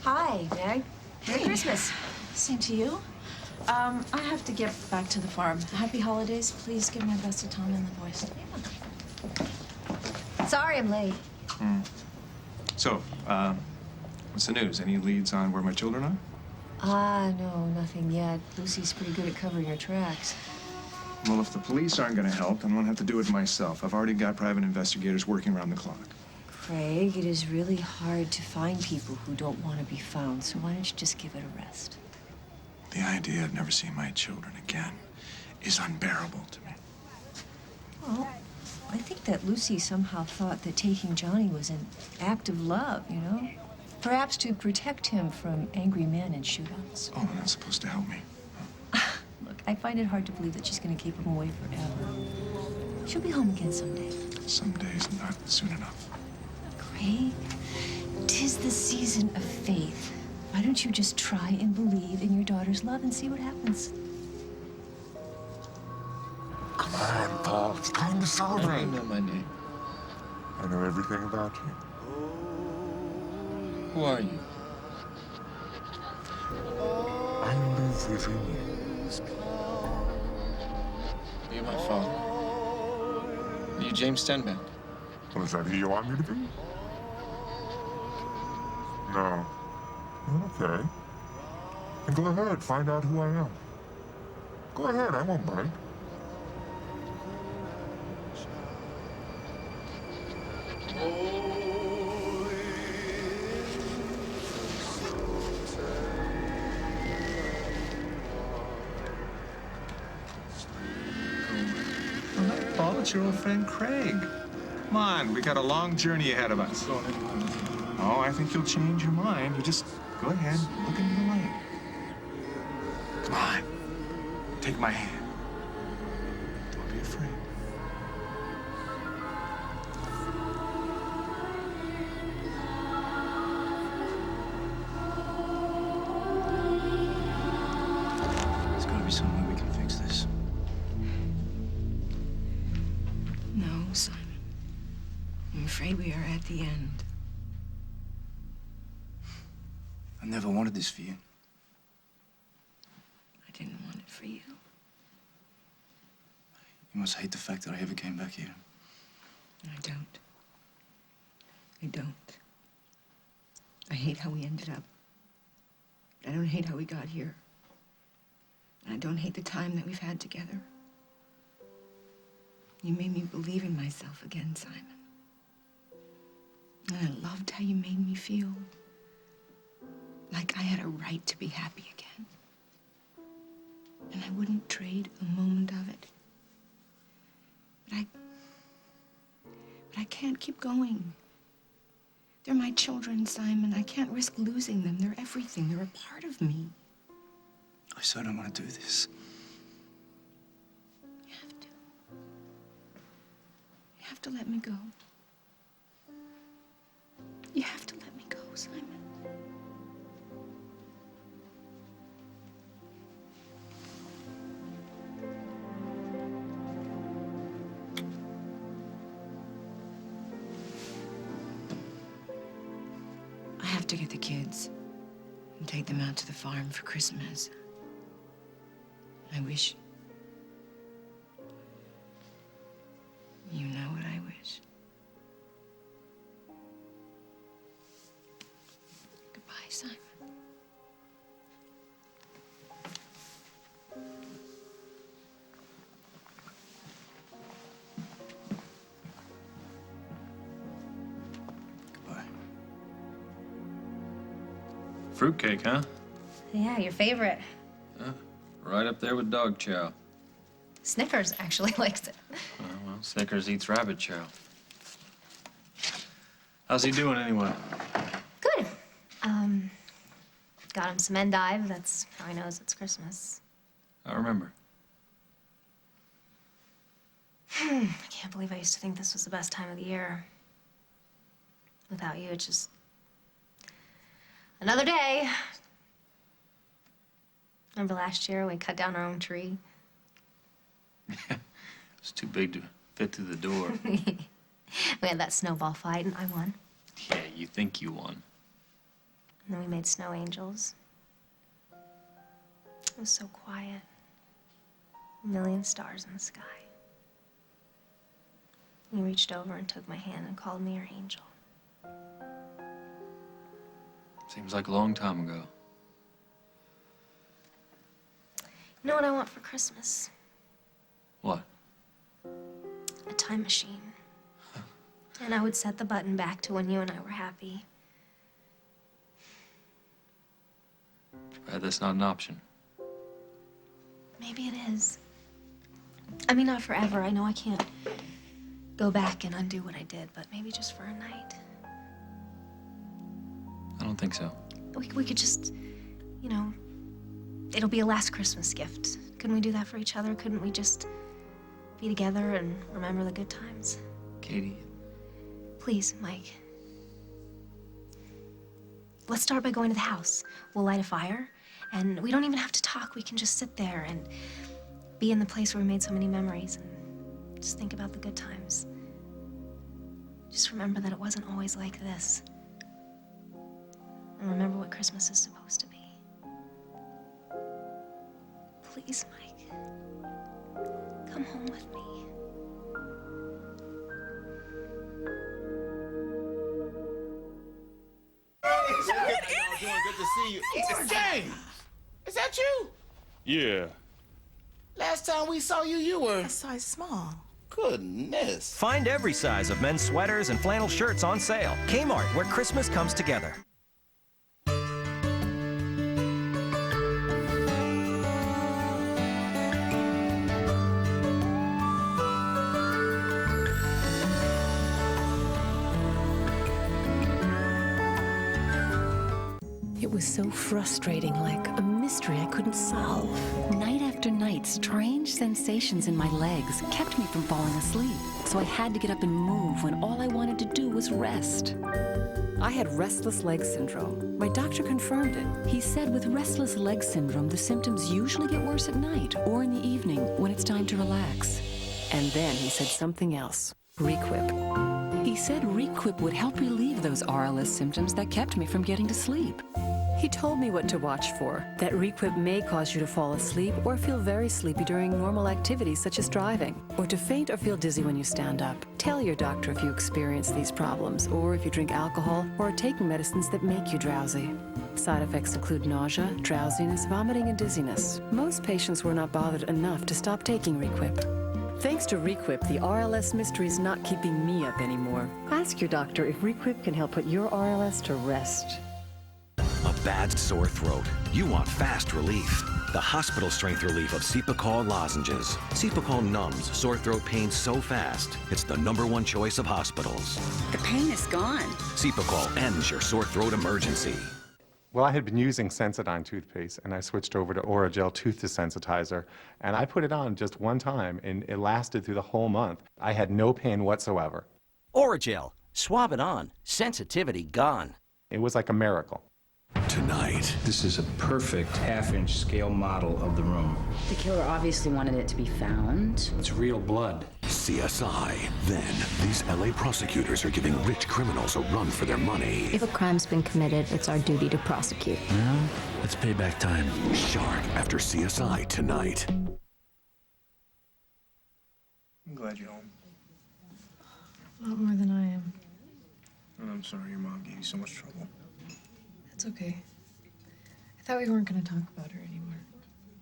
[SPEAKER 2] Hi, Meg. Merry Christmas.
[SPEAKER 26] Same to you. I have to get back to the farm. Happy holidays. Please give my best to Tom and the boys.
[SPEAKER 2] Sorry I'm late.
[SPEAKER 1] So, what's the news? Any leads on where my children are?
[SPEAKER 2] No, nothing yet. Lucy's pretty good at covering her tracks.
[SPEAKER 1] Well, if the police aren't going to help, then I'm going to have to do it myself. I've already got private investigators working around the clock.
[SPEAKER 2] Craig, it is really hard to find people who don't want to be found, so why don't you just give it a rest?
[SPEAKER 1] The idea of never seeing my children again is unbearable to me.
[SPEAKER 2] Well, I think that Lucy somehow thought that taking Johnny was an act of love, you know? Perhaps to protect him from angry men and shootouts.
[SPEAKER 1] Oh, and that's supposed to help me.
[SPEAKER 2] Look, I find it hard to believe that she's going to keep him away forever. She'll be home again someday.
[SPEAKER 1] Some days not soon enough.
[SPEAKER 2] Craig, 'tis the season of faith. Why don't you just try and believe in your daughter's love and see what happens?
[SPEAKER 27] Come on, Paul. It's time to celebrate.
[SPEAKER 1] I know my name.
[SPEAKER 27] I know everything about you.
[SPEAKER 1] Who are you?
[SPEAKER 27] I live within you.
[SPEAKER 1] You're my father. Are you James Stenbeck?
[SPEAKER 27] Well, is that who you want me to be? No. Okay. Then go ahead, find out who I am. Go ahead, I won't bite.
[SPEAKER 1] Paul, it's your old friend Craig. Come on, we got a long journey ahead of us. Oh, I think you'll change your mind. You just go ahead, look into the light. Come on, take my hand. Don't be afraid. There's gotta be some way we can fix this.
[SPEAKER 7] No, Simon. I'm afraid we are at the end.
[SPEAKER 9] I never wanted this for you.
[SPEAKER 7] I didn't want it for you.
[SPEAKER 9] You must hate the fact that I ever came back here.
[SPEAKER 7] I don't. I don't. I hate how we ended up. I don't hate how we got here. And I don't hate the time that we've had together. You made me believe in myself again, Simon. And I loved how you made me feel. Like I had a right to be happy again. And I wouldn't trade a moment of it. But I can't keep going. They're my children, Simon. I can't risk losing them. They're everything. They're a part of me.
[SPEAKER 9] I so don't want to do this.
[SPEAKER 7] You have to. You have to let me go. You have to let me go, Simon. I have to get the kids and take them out to the farm for Christmas. I wish you know what I wish. Goodbye, Simon.
[SPEAKER 3] Fruitcake, huh?
[SPEAKER 5] Yeah, your favorite.
[SPEAKER 3] Right up there with dog chow.
[SPEAKER 5] Snickers actually likes it.
[SPEAKER 3] Well, Snickers eats rabbit chow. How's he doing anyway?
[SPEAKER 5] Good. Got him some endive. That's how he knows it's Christmas.
[SPEAKER 3] I remember.
[SPEAKER 5] I can't believe I used to think this was the best time of the year. Without you, it's just another day. Remember last year we cut down our own tree?
[SPEAKER 3] It's too big to fit through the door.
[SPEAKER 5] We had that snowball fight and I won.
[SPEAKER 3] Yeah, you think you won.
[SPEAKER 5] And then we made snow angels. It was so quiet. A million stars in the sky. You reached over and took my hand and called me your angel.
[SPEAKER 3] Seems like a long time ago.
[SPEAKER 5] You know what I want for Christmas?
[SPEAKER 3] What?
[SPEAKER 5] A time machine. And I would set the button back to when you and I were happy.
[SPEAKER 3] Too bad that's not an option.
[SPEAKER 5] Maybe it is. I mean, not forever. I know I can't go back and undo what I did, but maybe just for a night.
[SPEAKER 3] I don't think so.
[SPEAKER 5] We could just, you know, it'll be a last Christmas gift. Couldn't we do that for each other? Couldn't we just be together and remember the good times?
[SPEAKER 3] Katie.
[SPEAKER 5] Please, Mike. Let's start by going to the house. We'll light a fire, and we don't even have to talk. We can just sit there and be in the place where we made so many memories and just think about the good times. Just remember that it wasn't always like this. And remember what Christmas is supposed to be. Please, Mike. Come home with me.
[SPEAKER 10] Good to see you. It's James. Is that you?
[SPEAKER 11] Yeah.
[SPEAKER 10] Last time we saw you, you were a size small. Goodness.
[SPEAKER 12] Find every size of men's sweaters and flannel shirts on sale. Kmart, where Christmas comes together.
[SPEAKER 13] It was so frustrating, like a mystery I couldn't solve. Night after night, strange sensations in my legs kept me from falling asleep. So I had to get up and move when all I wanted to do was rest. I had restless leg syndrome. My doctor confirmed it. He said with restless leg syndrome, the symptoms usually get worse at night or in the evening when it's time to relax. And then he said something else, Requip. He said Requip would help relieve those RLS symptoms that kept me from getting to sleep. He told me what to watch for, that Requip may cause you to fall asleep or feel very sleepy during normal activities such as driving, or to faint or feel dizzy when you stand up. Tell your doctor if you experience these problems, or if you drink alcohol or are taking medicines that make you drowsy. Side effects include nausea, drowsiness, vomiting, and dizziness. Most patients were not bothered enough to stop taking Requip. Thanks to Requip, the RLS mystery is not keeping me up anymore. Ask your doctor if Requip can help put your RLS to rest.
[SPEAKER 4] A
[SPEAKER 11] bad sore throat, you want fast relief. The hospital strength relief of Cepacol lozenges. Cepacol numbs sore throat pain so fast, it's the #1 choice of hospitals.
[SPEAKER 15] The pain is gone.
[SPEAKER 11] Cepacol ends your sore throat emergency.
[SPEAKER 14] Well, I had been using Sensodyne toothpaste, and I switched over to Orajel tooth desensitizer, and I put it on just one time, and it lasted through the whole month. I had no pain whatsoever.
[SPEAKER 16] Orajel. Swab it on. Sensitivity gone.
[SPEAKER 14] It was like a miracle.
[SPEAKER 17] Tonight. This is a perfect half-inch scale model of the room.
[SPEAKER 15] The killer obviously wanted it to be found.
[SPEAKER 17] It's real blood.
[SPEAKER 11] CSI. Then, these LA prosecutors are giving rich criminals a run for their money.
[SPEAKER 5] If a crime's been committed, it's our duty to prosecute.
[SPEAKER 17] Well, it's payback time.
[SPEAKER 11] Shark after CSI tonight.
[SPEAKER 9] I'm glad you're home.
[SPEAKER 26] A lot more than I am.
[SPEAKER 9] And I'm sorry your mom gave you so much trouble.
[SPEAKER 26] It's okay. I thought we weren't going to talk about her anymore.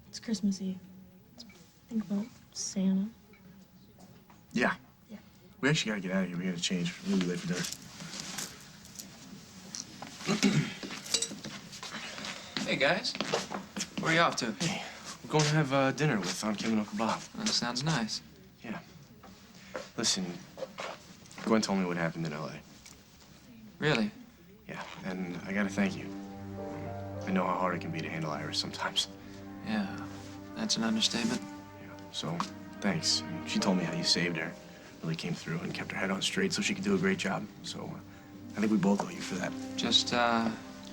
[SPEAKER 26] It's Christmas Eve. Let's think about Santa.
[SPEAKER 9] Yeah. We actually gotta get out of here. We gotta change. We'll be late for dinner.
[SPEAKER 3] Hey, guys. Where are you off to?
[SPEAKER 9] Hey, we're going to have dinner with Aunt Kim and Uncle Bob.
[SPEAKER 3] That sounds nice.
[SPEAKER 9] Yeah. Listen, Gwen told me what happened in L.A.
[SPEAKER 3] Really?
[SPEAKER 9] Yeah, and I gotta thank you. I know how hard it can be to handle Iris sometimes.
[SPEAKER 3] Yeah, that's an understatement.
[SPEAKER 9] So, thanks. And she told me how you saved her. Really came through and kept her head on straight so she could do a great job. So, I think we both owe you for that.
[SPEAKER 3] Just,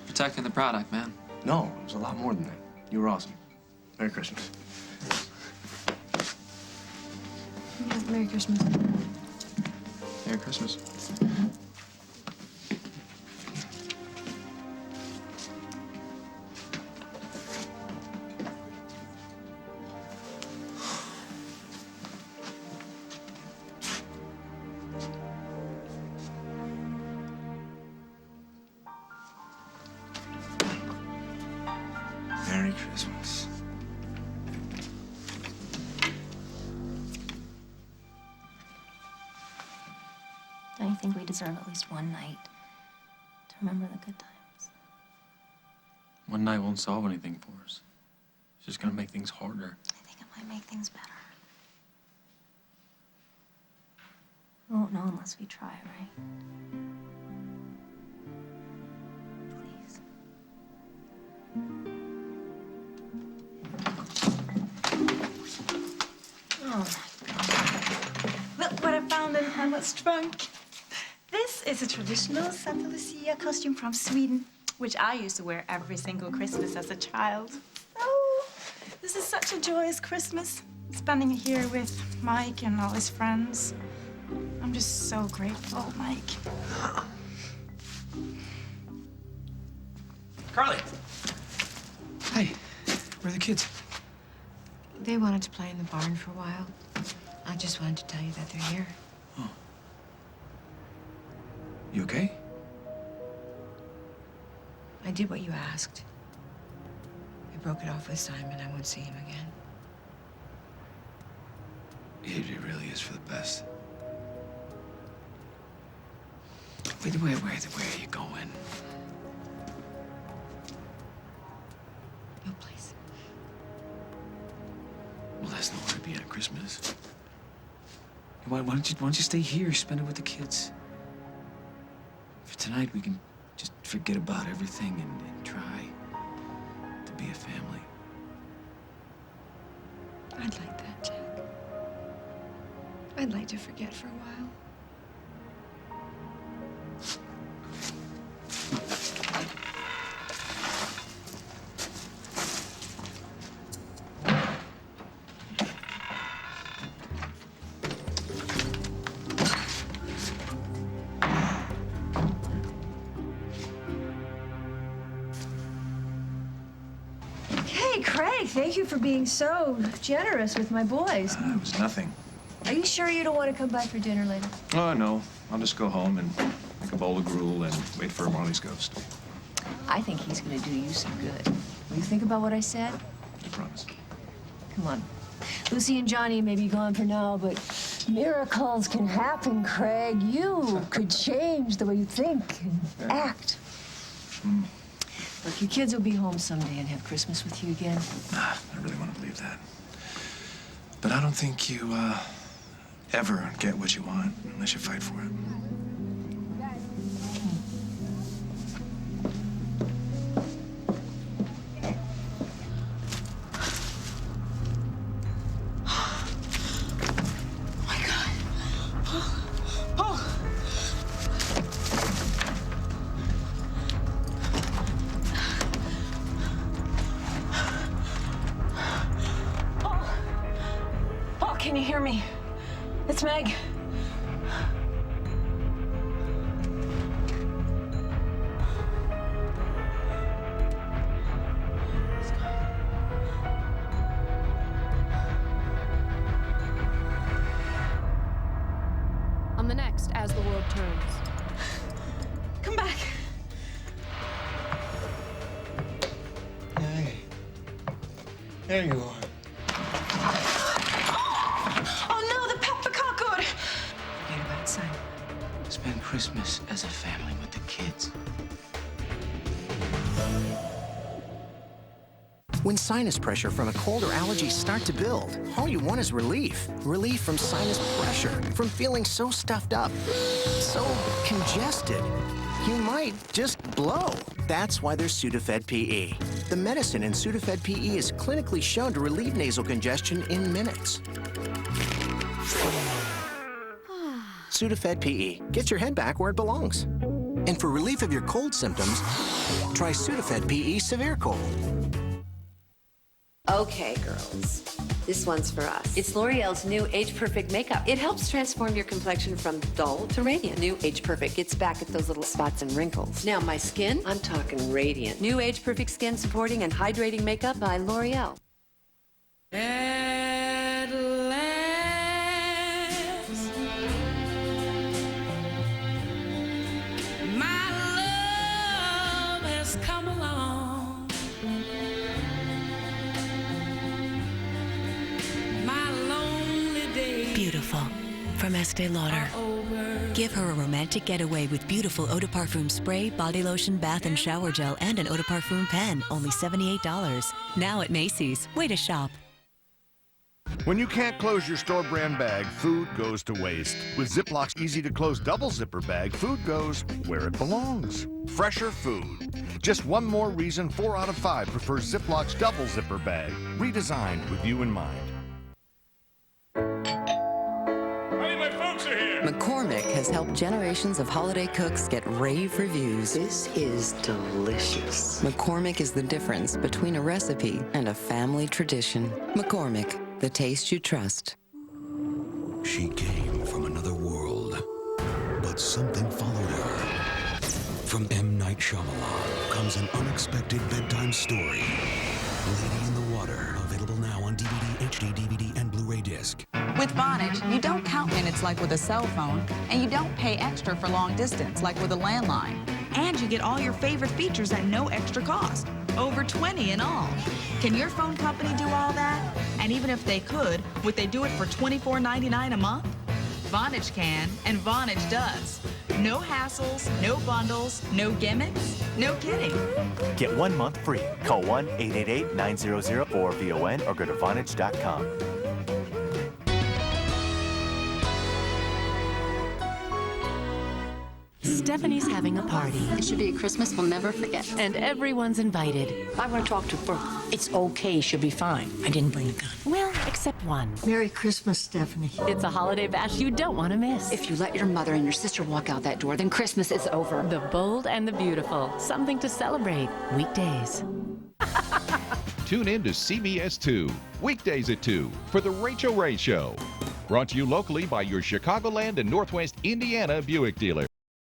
[SPEAKER 3] protecting the product, man.
[SPEAKER 9] No, it was a lot more than that. You were awesome. Merry Christmas.
[SPEAKER 26] Yeah, Merry Christmas.
[SPEAKER 3] Merry Christmas.
[SPEAKER 9] Merry Christmas.
[SPEAKER 5] Don't you think we deserve at least one night to remember the good times?
[SPEAKER 3] One night won't solve anything for us. It's just gonna make things harder.
[SPEAKER 5] I think it might make things better. We won't know unless we try, right? Please.
[SPEAKER 26] Oh, my God. Look what I found in Hamlet's trunk. This is a traditional Santa Lucia costume from Sweden, which I used to wear every single Christmas as a child. Oh, this is such a joyous Christmas, spending it here with Mike and all his friends. I'm just so grateful, Mike.
[SPEAKER 17] Carly! Hey, where are the kids?
[SPEAKER 7] They wanted to play in the barn for a while. I just wanted to tell you that they're here.
[SPEAKER 17] Oh. You okay?
[SPEAKER 7] I did what you asked. I broke it off with Simon. I won't see him again.
[SPEAKER 17] It really is for the best. Wait, where are you going?
[SPEAKER 7] No place.
[SPEAKER 17] Well, that's nowhere to be at Christmas. Why don't you stay here, spend it with the kids? For tonight, we can just forget about everything and try to be a family.
[SPEAKER 7] I'd like that, Jack. I'd like to forget for a while.
[SPEAKER 2] Hey, Craig, thank you for being so generous with my boys.
[SPEAKER 1] It was nothing.
[SPEAKER 2] Are you sure you don't want to come by for dinner later?
[SPEAKER 1] Oh, no. I'll just go home and make a bowl of gruel and wait for Marley's ghost.
[SPEAKER 2] I think he's going to do you some good. Will you think about what I said?
[SPEAKER 1] I promise.
[SPEAKER 2] Come on. Lucy and Johnny may be gone for now, but miracles can happen, Craig. You could change the way you think and act. Look, your kids will be home someday and have Christmas with you again.
[SPEAKER 1] Nah, I really want to believe that. But I don't think you, ever get what you want unless you fight for it.
[SPEAKER 2] Can you hear me? It's Meg.
[SPEAKER 6] On the next As the World Turns.
[SPEAKER 26] Come back.
[SPEAKER 10] Hey. There you are.
[SPEAKER 26] Forget about it, son.
[SPEAKER 9] Spend Christmas as a family with the kids.
[SPEAKER 16] When sinus pressure from a cold or allergies start to build, all you want is relief. Relief from sinus pressure, from feeling so stuffed up, so congested. You might just blow. That's why there's Sudafed PE. The medicine in Sudafed PE is clinically shown to relieve nasal congestion in minutes. Sudafed PE. Get your head back where it belongs. And for relief of your cold symptoms, try Sudafed PE Severe Cold.
[SPEAKER 8] Okay, girls. This one's for us. It's L'Oreal's new Age Perfect makeup. It helps transform your complexion from dull to radiant. New Age Perfect gets back at those little spots and wrinkles. Now, my skin, I'm talking radiant. New Age Perfect skin supporting and hydrating makeup by L'Oreal.
[SPEAKER 18] Come along. My lonely days.
[SPEAKER 19] Beautiful. From Estee Lauder. Give her a romantic getaway with beautiful Eau de Parfum spray, body lotion, bath and shower gel, and an Eau de Parfum pen. Only $78. Now at Macy's. Way to shop.
[SPEAKER 20] When you can't close your store brand bag, food goes to waste. With Ziploc's easy-to-close double zipper bag, food goes where it belongs. Fresher food. Just one more reason 4 out of 5 prefer Ziploc's double zipper bag. Redesigned with you in mind.
[SPEAKER 25] Hey, my folks are here.
[SPEAKER 21] McCormick has helped generations of holiday cooks get rave reviews. This is delicious. McCormick is the difference between a recipe and a family tradition. McCormick, the taste you trust.
[SPEAKER 23] She came from another world, but something followed her. From M. Night Shyamalan comes an unexpected bedtime story. Lady in the Water, available now on DVD, HD, DVD, and Blu-ray disc.
[SPEAKER 28] With Vonage, you don't count minutes like with a cell phone, and you don't pay extra for long distance like with a landline. And you get all your favorite features at no extra cost. Over 20 in all. Can your phone company do all that? And even if they could, would they do it for $24.99 a month? Vonage can, and Vonage does. No hassles, no bundles, no gimmicks, no kidding.
[SPEAKER 29] Get 1 month free. Call 1-888-900-4VON or go to Vonage.com.
[SPEAKER 19] Stephanie's having a party.
[SPEAKER 15] It should be a Christmas we'll never forget.
[SPEAKER 19] And everyone's invited.
[SPEAKER 15] I want to talk to Brooke. It's okay, she'll be fine. I didn't bring a gun.
[SPEAKER 19] Well, except one.
[SPEAKER 15] Merry Christmas, Stephanie.
[SPEAKER 19] It's a holiday bash you don't want to miss.
[SPEAKER 15] If you let your mother and your sister walk out that door, then Christmas is over.
[SPEAKER 19] The bold and the beautiful. Something to celebrate. Weekdays.
[SPEAKER 30] Tune in to CBS 2, weekdays at 2, for The Rachel Ray Show. Brought to you locally by your Chicagoland and Northwest Indiana Buick dealer.